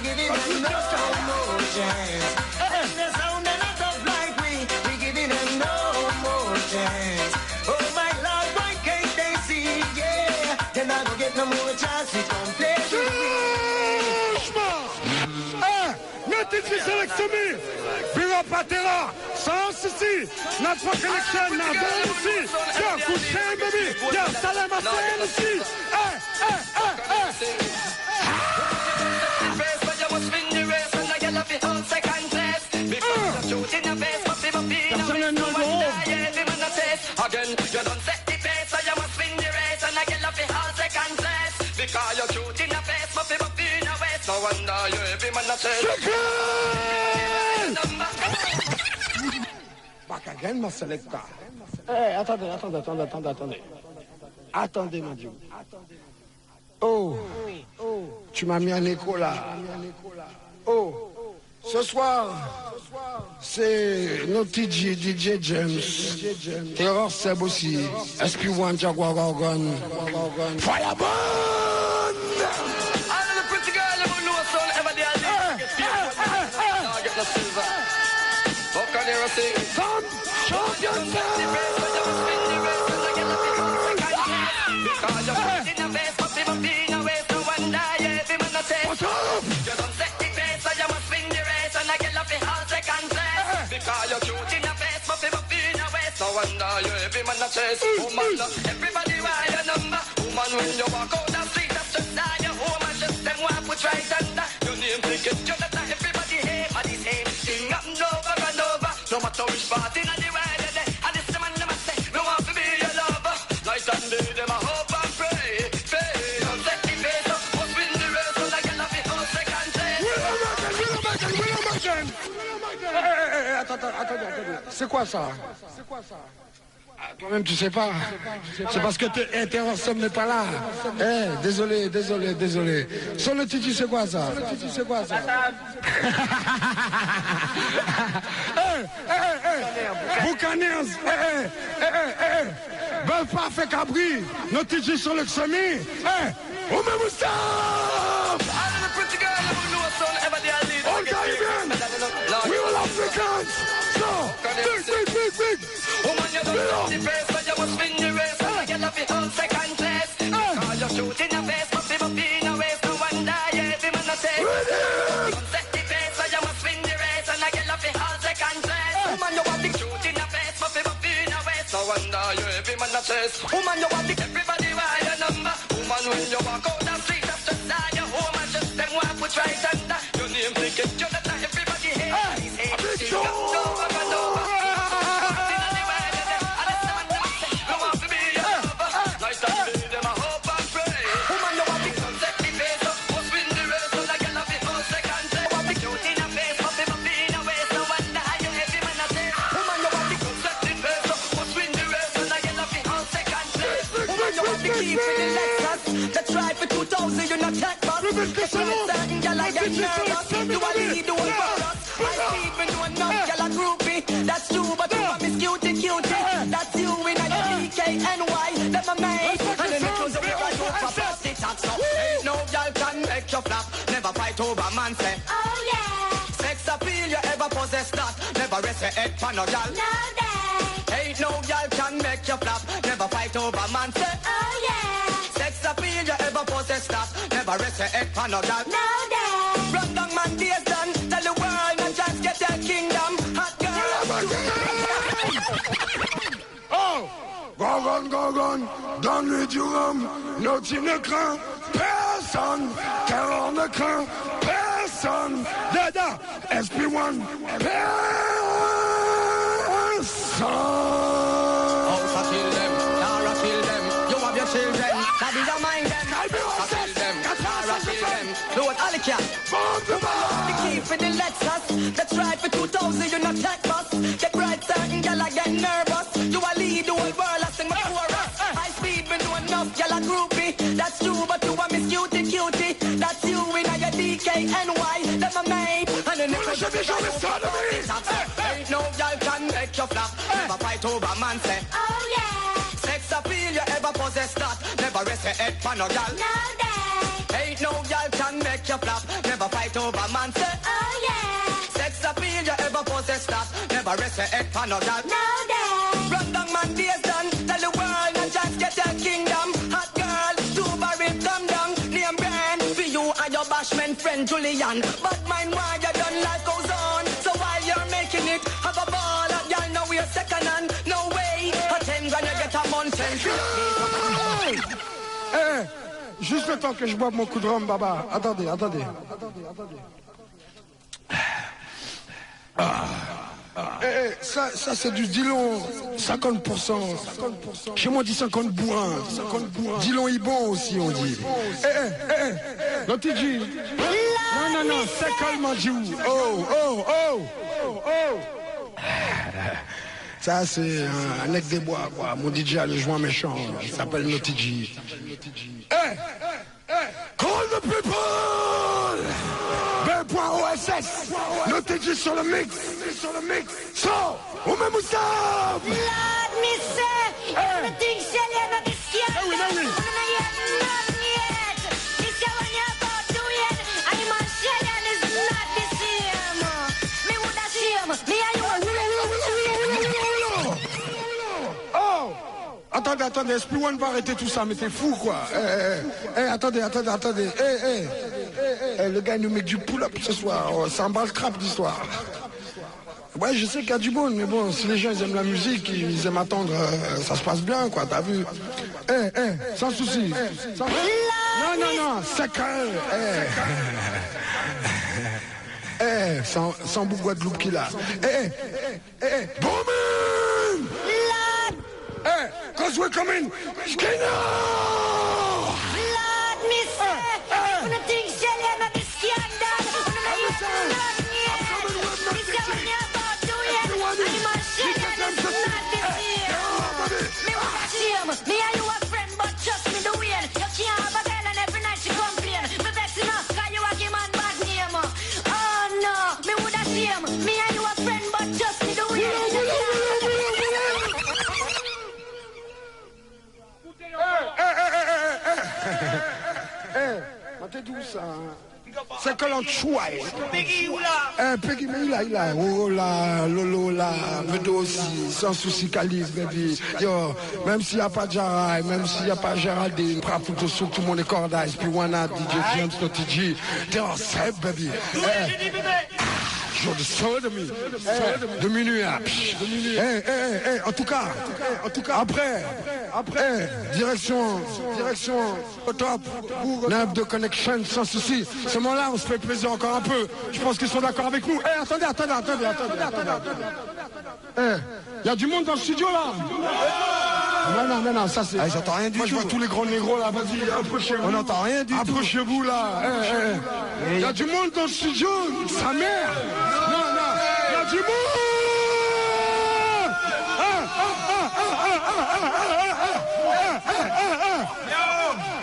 giving them no more chance. Them the sound and a tough like we giving them no more chance. Oh my Lord, why can't they see? Yeah, then I don't get no more chance to come play with me. Notre sélection, Big up Patera, sans souci, notre connexion, n'a pas ici. Yo, Cousin, baby, yo, Salam à faire ici. Again, you don't set the pace, so you must win the race, and I get off the whole second place. Because you're cute in the face, but people feel no waste. No wonder you every man that says. Back again, ma selecta. Attendez. Attendez, mon Dieu. Oh, tu m'as mis un écho là. Oh, ce soir, c'est notre DJ James, Terror Seb aussi, SP1 Jaguar Gorgon, Fireball! All of the pretty girls who know soul ever they are there. Get the silver. How can you sing? Some champion because you're put in the face, but people feel no waste. No wonder every man says. You don't set the pace, so you must win the race, and I get off the whole second place. Because you're cute in the face, but people feel no waste. No wonder you every man that says. Woman, everybody want your number. Woman, Woman, when you walk out the street, that's just down your home and just them want put right under. Your name ticket, you that everybody hate, but the same thing up and over and over. No matter which party in the world you're there, and this man them a say, me want to be your lover. Night and day, them a hope and pray. Don't set the face up, what's been the race, so like you'll have it all second place. Attends. C'est quoi ça? Toi-même tu sais pas. C'est parce que Terrorsum n'est pas là. Désolé. Sur le Titi, c'est quoi ça? Buccaneers. Ben pas fait cabri. Nos Titi sur le Xemi. On me Moustaphe. All Caribbean. We all Africans. So, big. Woman, you don't have the face, but you must win the race. And you love it on second place. Cause you're shooting your face, but people be in a waste. No wonder, yeah, every man a say. Don't set the face, but you must win the race. And you love it on second place. Woman, you want the shooting your face, but people be in a waste. No wonder, yeah, every man a says. Woman, you want the everybody want your number. Woman, when you walk out the street, that's just down your home and just them want put right under. Your name ticket, you that everybody hates. That's right for 2000, you're not that boss. Certain gal I get nervous. You a lead, you a chorus. I even do enough gal a groupie. That's true, but you a miss cutie. That's you in a DKNY. Them a mate. And then it goes away right over past the tax. Ain't no gal can make you flap. Never fight over man say. Oh yeah. Sex appeal, you ever possess that. Never rest your head for no gal. No day. Ain't no gal can make you flap. Never fight over man say. Oh yeah. Sex appeal, you ever possess that. Never rest your head for no gal. No day. Run down man days done. Tell the world and just get their kingdom. Hot girl. Oh, go gun. Dans le durum, nos tu ne crains personne. Terror ne craint personne. Dada, SP1, personne. Oh, so kill them, Tara kill them. You have your children, that is your mind them. So kill them, Tara kill them. Lord Alicia, the key for the Lexus. That's right for 2000, you're not that boss. Get right, certain gal I get nervous. You a lead the whole world, I sing my chorus. High speed, when do enough gal a groupie. That's true, but you a miss cutie. That's you in a your DKNY. Them a mate, and then it's ain't no gal can make you flap. Never fight over man say. Oh yeah. Sex appeal, you ever possess that. Never rest your head for no gal. No day. Ain't no gal can make you flap. Never fight over man say. Oh yeah. Sex appeal, you ever possess that. Never rest your head for no gal. No day. Run down man days done. Tell the world and just get your kingdom. Hot girl, two barrel come down. Name brand for you and your bashman friend Julian. But mine why you done life goes on. So while you're making it, have a ball. Y'all know we're second hand. No way. A 10 grand you get a month. Juste le temps que je boive mon coup de rhum, baba. Attendez. Ça c'est du Dillon, 50%. Chez moi on dit 50 bourrins. Dillon Ibon aussi on dit. Non TG. Non, c'est calme Dieu. Oh. Ça c'est un mec des bois quoi. Mon DJ a le joint méchant. Il s'appelle Notiji. Call the people. B.OSS. Notiji sur le mix. So, on met Moustaphe. Lord, me say, everything shall ever be scared. Attendez, SP1 va arrêter tout ça, mais t'es fou quoi. Attendez. Le gars il nous met du pull-up ce soir, ça emballe crap d'histoire. Ouais, je sais qu'il y a du bon, mais bon, si les gens ils aiment la musique, ils aiment attendre, ça se passe bien, quoi, t'as vu? Sans souci. Non, c'est que... sans bout Guadeloupe qu'il a. Boom! Cause we're coming! Skinner! Lord, miss, when the things shell in the scandal, me and you a friend, but trust me the way. You can't have a girl and every night she complain. Me vex enough, cause you a give man bad name. Oh no, me woulda shame. Me and you a friend, but trust me the way. T'es d'où ça? C'est que l'on chouaille. Peggy, où là? Peggy, mais il a. Oh là, Lolo là, Vedo aussi, sans souci, Calice, baby. Yo, même s'il n'y a pas de Jara, même s'il n'y a pas Géraldine, Praputo Souk, tout le monde est cordaise, puis Wana, DJ James, TG, t'es en sève, baby. Jour de sodomie, de minuit à... En tout cas, après, direction au top, Nab de Connection, sans souci. Ce moment-là, on se fait plaisir encore un peu. Je pense qu'ils sont d'accord avec nous. Attendez. Il y a du monde dans le studio, là. Non, ça c'est... j'entends rien du tout. Moi, je vois tous les grands négros, là. Vas-y, approchez-vous. On n'entend rien du tout. Approchez-vous, là. Il y a du monde dans le studio. Sa mère. Non, il y a du monde.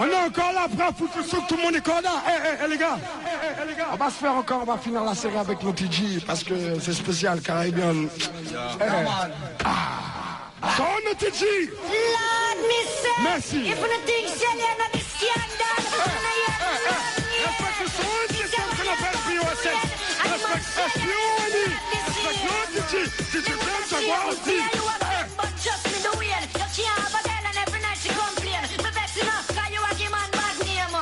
On est encore là, après, faut que tout le monde est corda. Les gars, on va se faire encore, on va finir la série avec nos TG parce que c'est spécial, Caribbean. Son nos TG. Lord, miss, merci. If you think shell in the scandal, respect le son, c'est ça qu'on appelle POSS. Respect TG. Si tu t'aimes, ça va aussi. But trust me the way. You can't have a girl and every night she complain. Me vex enough, cause you a give man bad name.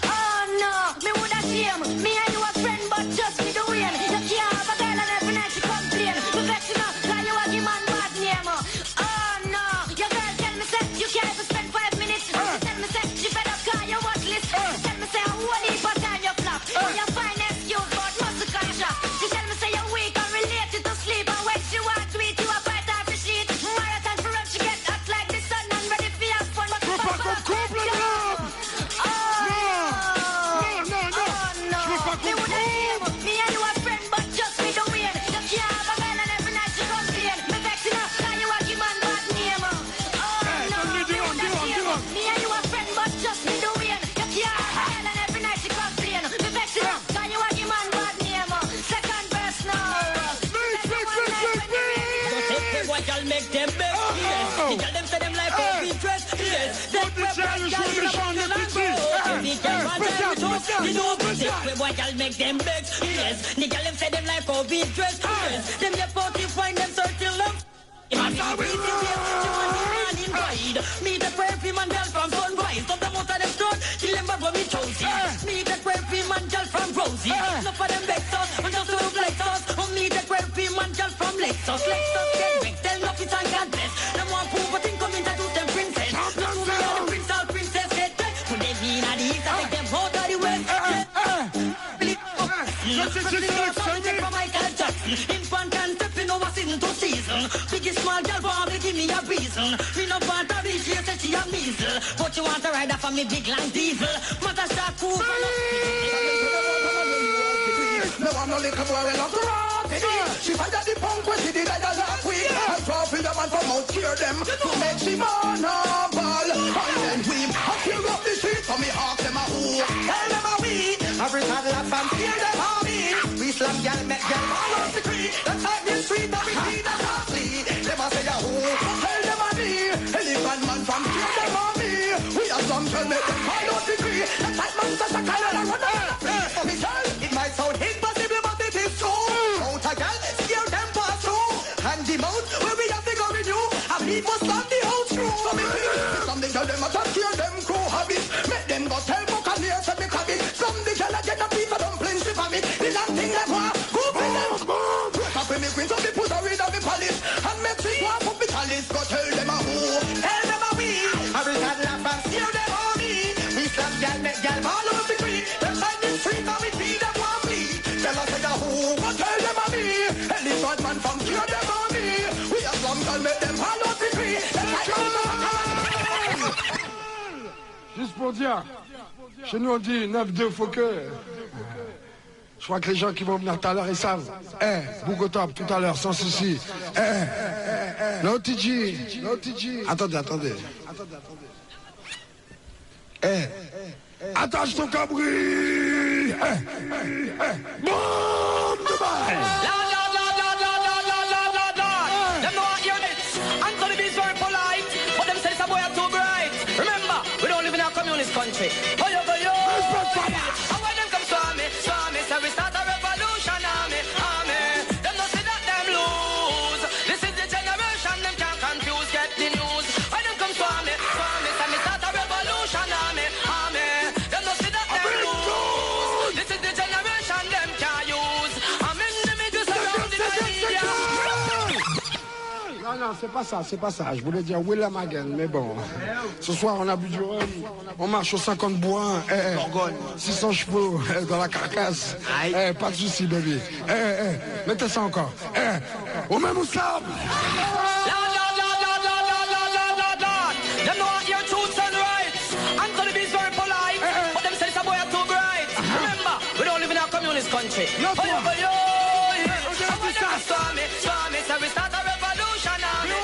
Oh no, me woulda shame. Me and you a friend, but trust me the way. You can't have a girl and every night she complain. Me vex enough, cause you a give man bad name. Oh no, your girl tell me say you can't even spend 5 minutes. She tell me say she fed up cause you worthless. She tell me say I won't heap of time you flop. Your fine excuse but muscle contract. She tell me say you're weak and related to sleep. And when she want to eat you a bite off the sheet. Marathon for up, she get hot like the sun and ready for your fun. But je veux pas qu'on coupe le drame. Non. Je veux pas qu'on coupe. Me and you a friend, but just me the way. You can't have a girl and every night she complain. Me vex enough, cause you a give man bad name. Me and you a friend, but just me the way. You can't have a girl and every night she complain. Me vex enough, cause you a give man bad name. Second verse now. What y'all make them best, yes. The girl them say them like how we dress, yes. That way boy y'all in the mountain and go. The girl man tell me to, you know. That way boy y'all make them best, yes. The girl them say them like how we dress, yes. Them your party find them circle them. Meet the perfume and girl from Sunrise. Some them out of them throat, kill them for me chosen. Meet the perfume and girl from Rosie. Enough of them vex us, and just to flex us. Meet the perfume and girl from Lexus. Tell no fit and God bless. Them want proof but think come introduce them princess. Not to me and the prince or princess get dead. Put them in at the east and take them out of the west. From Michael Jackson. Infant and stepping over season to season. Biggest small girl probably give me a reason. Me no want to be she said she a measle. But you want to ride off on me big long diesel. Mother start cool. No one no little boy will not rock it. She find out the punk when she did that last week. I draw for the man from out here them to make she vulnerable. And then we fill up the street for me hawk them a who. Tell them a we. Every time laugh and fear them a me. We slam y'all make y'all all off the tree. That's like the street that we see that a flee. Them a say a who. Tell them a me. Elephant man from here them a me. We are some tell make them all off the tree. That's like man such a kind of run out of free. For me tell it might sound impossible but it is true. Out a girl, scare them pass through. And the mouth where we have to go with you. And people slam the whole screw. So me feel some the girl them a talk hear them crew habit. Make them go tell Buccaneers and me cabin. Some the girl a get a piece of dumplings for me. The long thing them want, go for them. Break up with me queen so me put pour dire, chez nous on dit 9-2 faut que. Je crois que les gens qui vont venir tout à l'heure, ils savent. Bougotop, tout à l'heure, sans souci. No TG. Attendez. Attache ton cabri. Boum de balle. Them know what units. Anthony B is very polite, but them say some boy are too bright. Remember, we don't live in a communist country. Oh, yo. And when them come stormy, so we start a revolution, army. Them don't see that them lose. This is the generation, them can't confuse, get the news. When them come stormy, so we start a revolution, army. Them don't see that them lose. This is the generation, them can't use. I'm in the middle, surrounded by media. Non, c'est pas ça. Je voulais dire William Hagen, mais bon. Ce soir, on a bu du rhum. On marche aux 50 bois. 600 chevaux dans la carcasse. Pas de soucis, baby. Mettez ça encore. Au même au sable. Them know what your truths and rights. Anthony B is very polite, but them say some boy are too bright. Remember, we don't live in a communist country. Yo. Stormy, so we start a revolution, army.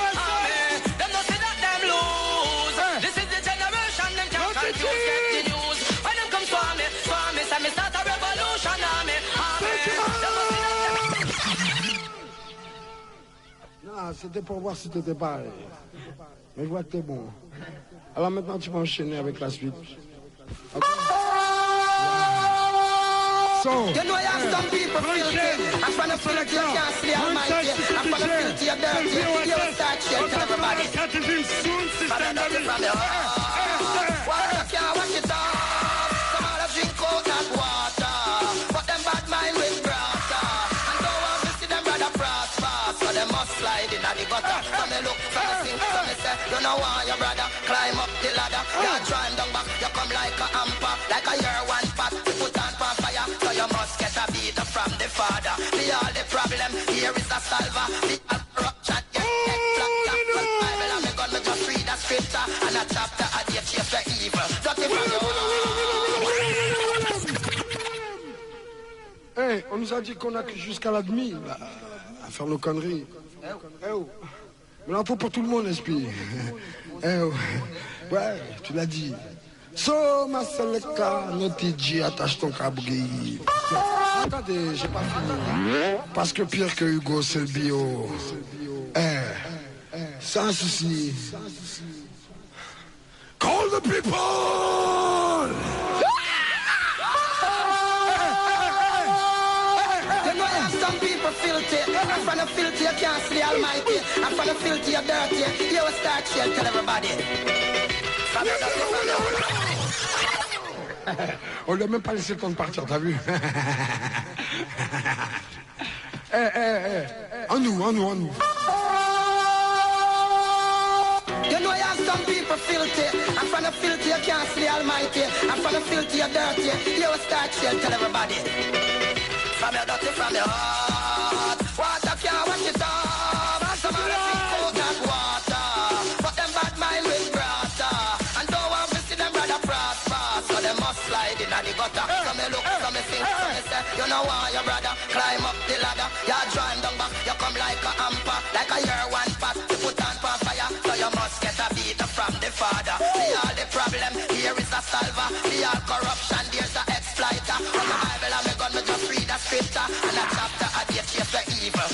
Them don't say that them lose. This is the generation, them can't confuse, get the news. When them come stormy, so we start a revolution, army. Non, c'était pour voir si t'étais pareil. Mais je vois que t'es bon. Alors maintenant, tu vas enchaîner avec la suite. Okay. So, you know, some people filthy. I'm from the filthy, you can't slay almighty. I'm from the filthy, you're dirty. You start shit, tell everybody. From the water, can't wash it off. Some of them drink out that water. But them bad mind with brata. And don't want to see them brother prosper. So they must slide in at the gutter. So me look, so me sing, so me say, you know why your brother climb up the ladder. You're trying down back, you come like a hamper. Like a year one pot, you put on for fire. So you must get a beat from the father. The all the problem, here is a salver. The corruption, get flat. From the Bible, I'm going to just read a scripture. And a chapter, I did chase the evil. Dirty from your Hey, on nous a dit qu'on a que jusqu'à la demi, là, à faire nos conneries. Mais l'info pour tout le monde, esprit. Ouais, tu l'as dit. So, ma seleka, no TG, attache ton cabri. Attendez, j'ai pas fini. Parce que pire que Hugo, c'est le bio. C'est un souci. Call the people! Some people filthy. I'm from the filthy, you can't slay almighty. I'm from the filthy, you're dirty. You will start shit, tell everybody. On lui a même pas laissé le temps de partir, t'as vu? En nous. You know, some people filthy. I'm from the filthy, you can't slay almighty. I'm from the filthy, you're dirty. You will start shit, tell everybody. From your dirty, from your heart. Water can't wash it off. Some of them drink out that water. But them bad mind with brata. And don't want to see them brother prosper. So they must slide in at the gutter. So me look, so me sing, so me say, you know why your brother climb up the ladder. You're drawing down back, you come like a hamper. Like a year one pot, you put on for fire. So you must get a beat from the father. See all the problem, here is a salver. See all corruption, there's a exploiter. From the Bible, I'm going to just read a scripture. And a chapter, I did chase the evil.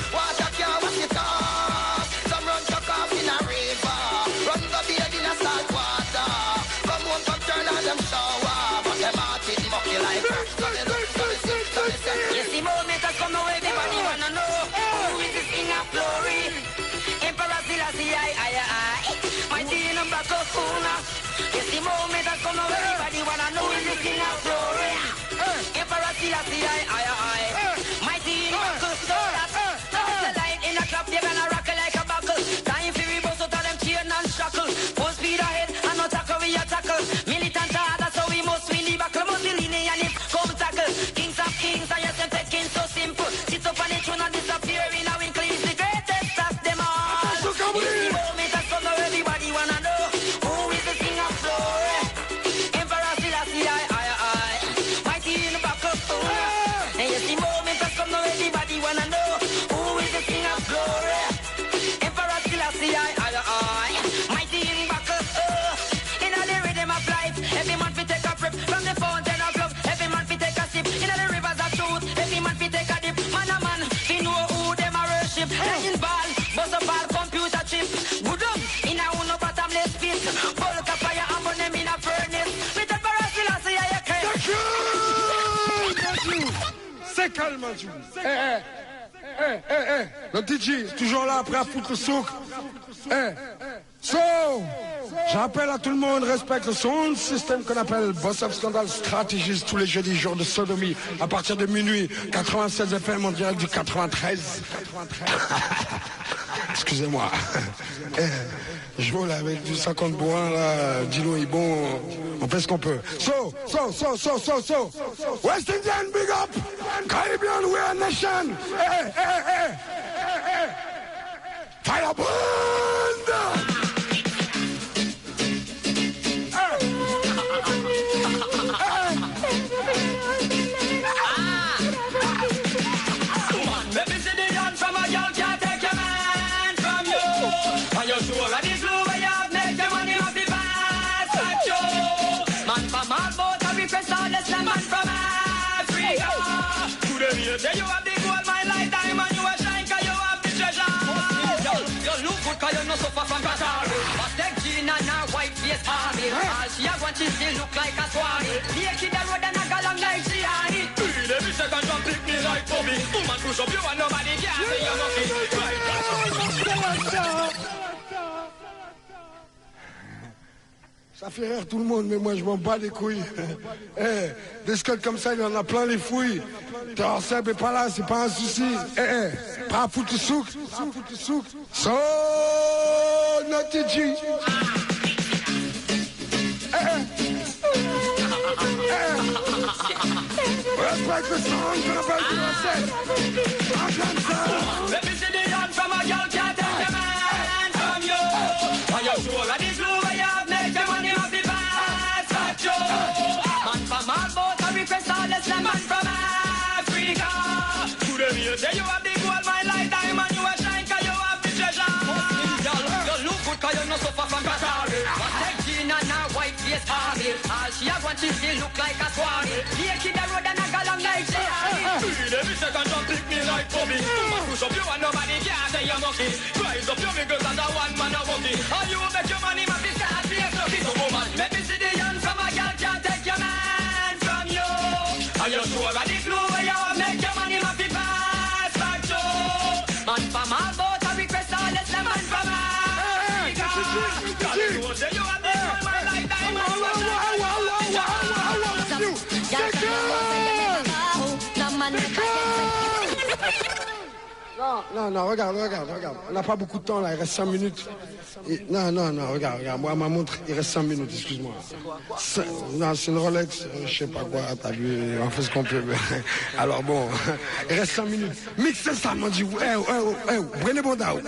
Water can't wash it off. Some run chuck off in a river. Run go bathe in a salt water. Come home, come turn on them shower. But them heart is mucky like that. So they look, so they sing, so they say. You see more makers come now, everybody wanna know who is this king of glory? Emperor Selassie, I. Mighty in a back of Kuna. You see more makers come now, everybody wanna know who is this king of glory? Emperor Selassie, I. Mighty in a back of Kuna. The light in a club, they're gonna rock it like a buckle. Time for we bust out of them chain and shackle. Full speed ahead, and no tackle, we a tackle. Militant harder, so we must really backle. Mussolini and him, come tackle. Kings of kings, and yes, them taking so simple. Sit up on it, tune and disappear in a winkle. He's the greatest of them all. You see, moment has come now, everybody wanna know who is the king calme, tu vois. Le DJ, toujours là après à foutre le souk. J'appelle à tout le monde, respecte le son système qu'on appelle Boss of Scandal Strategies tous les jeudis, jours de sodomie, à partir de minuit, 96 FM en direct du 93. Excusez-moi. Je vole avec du 50 bourrin là, Dino est bon, on fait ce qu'on peut. So. West Indian, big up! Caribbean, we are nation! Fireband! Then you have the gold mine like diamond, you a shine cause you have the treasure. You look good cause you no suffer from Qatar. But take Gina and her white face army. All she have one, she still look like a swami. Naked the road and a gal long like she had it. Every second jump pick me like Bobby. Woman push up you and nobody can say you're lucky. Ça fait rire tout le monde, mais moi je m'en bats les couilles. Des scuds comme ça, il y en a plein les fouilles. Terror Seb est pas là, c'est pas un souci. Pas à foutre le souk. So, Naughty G. Respect the song, gonna break the set. Let me see the young from a girl can't take the man from you. On your shoulder, this blue way of nature, money of the past, but you. Man from all boats, I request all the slam man from Africa. To the real, there you have the gold mine like diamond, you a shine cause you have the treasure. You look good cause you no suffer from Qatar. But take Gina and her white face army. All she have one, she still look like a swami. Naked the road and a gal long like she had it. Every second jump pick me like Bobby. Woman push up you and nobody can say you're lucky. Rise up your fingers and a one man a walkie. And you make your money, man, this can't be a fluffy. So woman, let me see the young from a girl can't take your man from you. And you sure that the blue way you make your money, man, pass back to. Man from all boats, I request all the slam man from Africa. There you have the gold mine like diamond. Non, regarde. On n'a pas beaucoup de temps là, il reste 5 minutes. Non, regarde, moi, ma montre, il reste 5 minutes, excuse-moi. Non, c'est une Rolex, je sais pas quoi, t'as vu, on fait ce qu'on peut. Alors bon, il reste 5 minutes. Mixez ça, m'a dit, prenez bon down.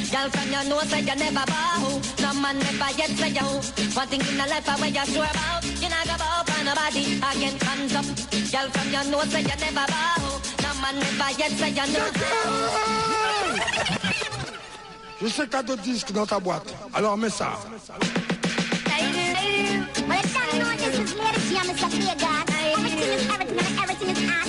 Girl from your nose say you never bow. No man never yet say you. One thing in the life where you sure about. You not go bow for nobody again. Hands up. Girl from your nose say you never bow. No man never yet say you no. Je sais que t'as d'autres disques dans ta boîte. Alors mets ça. Well, it's not known this is Lady G, I'm Mr. Fear God. Everything is everything and everything is hot.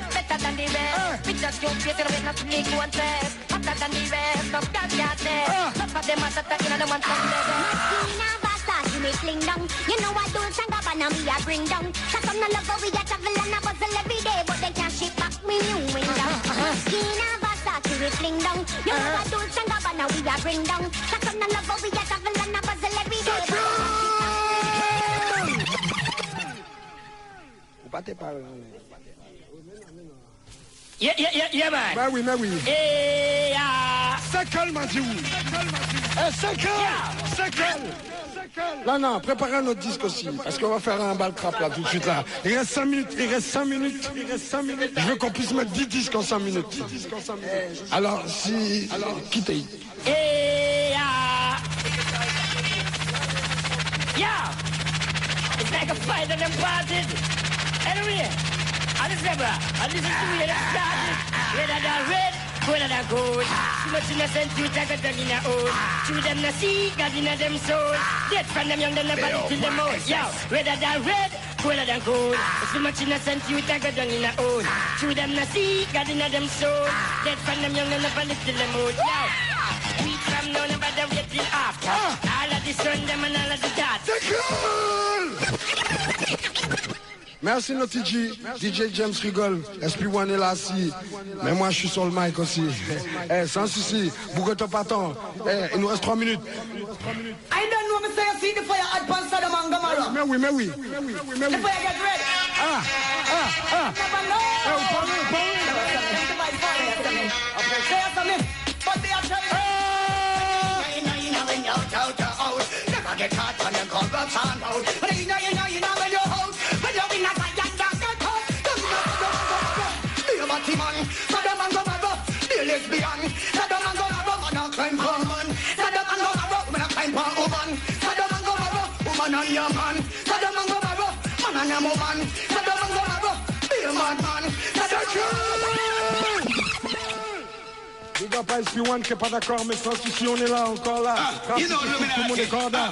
Better than the rest. We just don't get it away, not to make one test. Hotter than the rest, no God got there. Some of them are attacking and the ones from there. Martina Basta, you make fling down. You know I do Sanga Bana, me I bring down. Cause some no love we a travel and a puzzle every day. But they can't ship back me new window. Martina Basta, you make fling down. You know I do Sanga Bana, we a bring down. Cause some no love we a travel and a puzzle every day. Faut pas te parler. Yeah, man. Bah oui. C'est calme, m'a dit oui. C'est calme. Non, préparez un autre disque aussi. Parce qu'on va faire un bal trap là tout de suite là. Il reste 5 minutes. Je veux qu'on puisse mettre 10 disques en 5 minutes. Alors, quittez. Yeah. It's like a fight and them parted. Anyway. And it's never, and this is the way that started. Whether they're red, whether they're gold. Too much innocent youth I got done in their own. Through them the sea, God in them soul. Dead from them young, them never live till them old. Yo, whether they're red, cooler than cold. So much innocent youth I got done in a hole. Through them not see, God in them soul. Dead from them young and never little them old. Yo, we from now never the waiting after. All of the sun them and all of the dots. Merci Naughty G, DJ James rigole, SP1 est là aussi, mais moi je suis sur le mic aussi. Sans souci, Bougoto Paton, il nous reste 3 minutes. I don't know me say I see the fire at Sodom and Gomorrah. Mais oui. The fire get red. Never know. Say something, but they are telling never get caught on the corruption out. But you know when you're out. When you're in a fire, get caught. Be a batty man, Sodom and Gomorrah. Be a lesbian, Sodom and Gomorrah. Man a crime for man, Sodom and Gomorrah. Man a crime for woman, Sodom and Gomorrah. Woman and your man, Sodom and Gomorrah. Man and your woman, Sodom and Gomorrah. Be a madman, Sodom and Gomorrah. Big up à SP1 qui est pas d'accord, mais sans souci, on est là, encore là. Tout le monde est corda.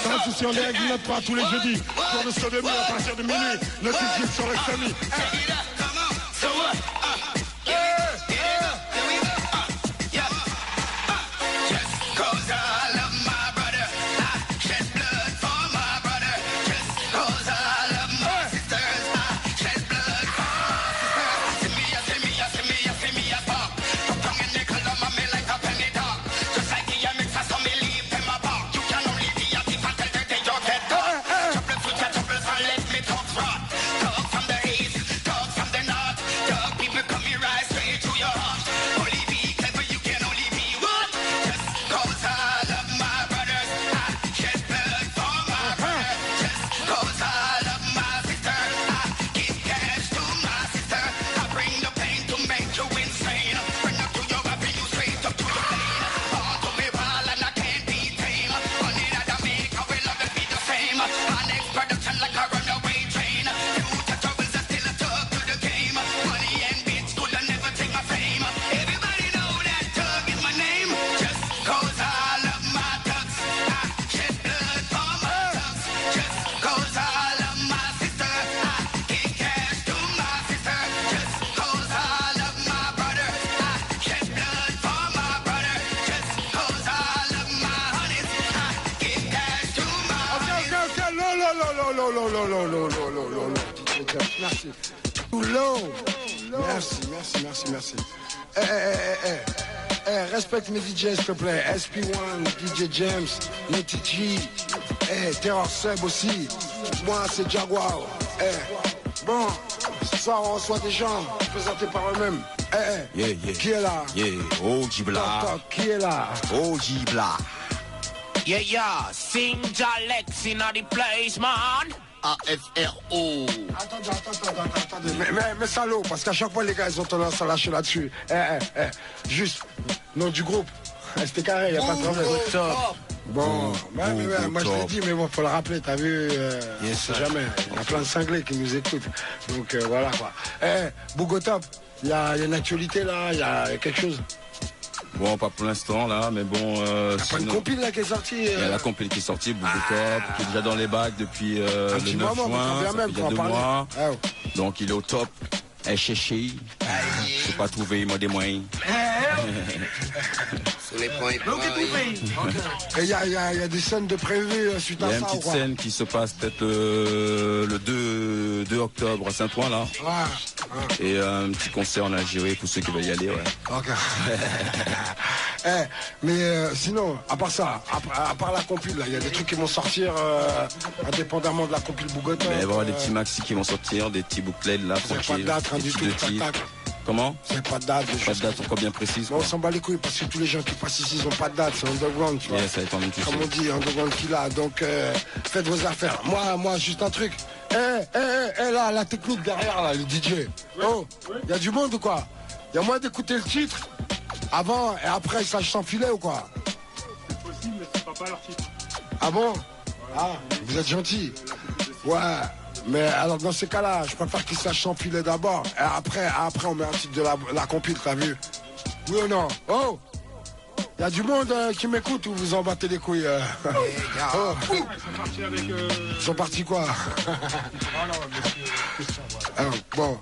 Sans souci, on dérègle notre part tous les jeudis. Sur le sodomie à partir de minuit. Notre équipe sur l'extrémie. Merci. Too low. Merci. Respecte mes DJ s'il te plaît. SP1, DJ James, Naughty G, Terror Seb aussi. Moi c'est Jaguar. Bon, ce soir on reçoit des gens présentés par eux-mêmes. Qui est là? OG Bla. Qui est là? OG Bla. Sing Jalex in the place, man. AFRO. Attendez. Mais salaud, parce qu'à chaque fois les gars ils ont tendance à lâcher là-dessus. Juste, nom du groupe. C'était carré, y a pas de problème. Bon, moi je l'ai dit, mais bon, faut le rappeler, t'as vu, on sait jamais. Il y a plein de cinglés qui nous écoutent. Donc voilà quoi. Bougotop, il y a une actualité là, il y a quelque chose. Bon, pas pour l'instant là, mais bon. T'as pas une compile là qui est sortie Il y a la compile qui est sortie, Bougotop, qui est déjà dans les bacs depuis le 9 juin, il y a 2 mois. Donc il est au top. Chéchi, je sais pas trouver, il m'a des moyens. Sur les points. Et il y a des scènes de prévues suite à ça. Il y a une petite scène qui se passe peut-être le 2 octobre à Saint-Ouen là. Et un petit concert en Algérie pour ceux qui veulent y aller, ouais. Ok. Mais sinon, à part ça, à part la compile, il y a des trucs qui vont sortir indépendamment de la compile Bougotop. Il va y avoir des petits maxi qui vont sortir, des petits bouclets là, tranquille. Pas de date, du tout, Comment? C'est pas de date. Pas de date encore bien précise. On s'en bat les couilles parce que tous les gens qui passent ici, ils ont pas de date, c'est underground, tu vois. Ça va être comme on dit, underground qu'il a. Donc faites vos affaires. Moi, juste un truc. Là, la technique derrière, là, le DJ. Oh, il y a du monde ou quoi? Il y a moyen d'écouter le titre avant et après, ça s'enfilait ou quoi? C'est possible, mais c'est pas leur titre. Ah bon? Ah, vous êtes gentil. Ouais. Mais alors dans ces cas-là, je préfère qu'ils sachent s'enfiler d'abord. Et après on met un titre de la compile, t'as vu? Oui ou non? Oh! y a du monde qui m'écoute ou vous en battez les couilles oh. Ils sont partis quoi? Bon.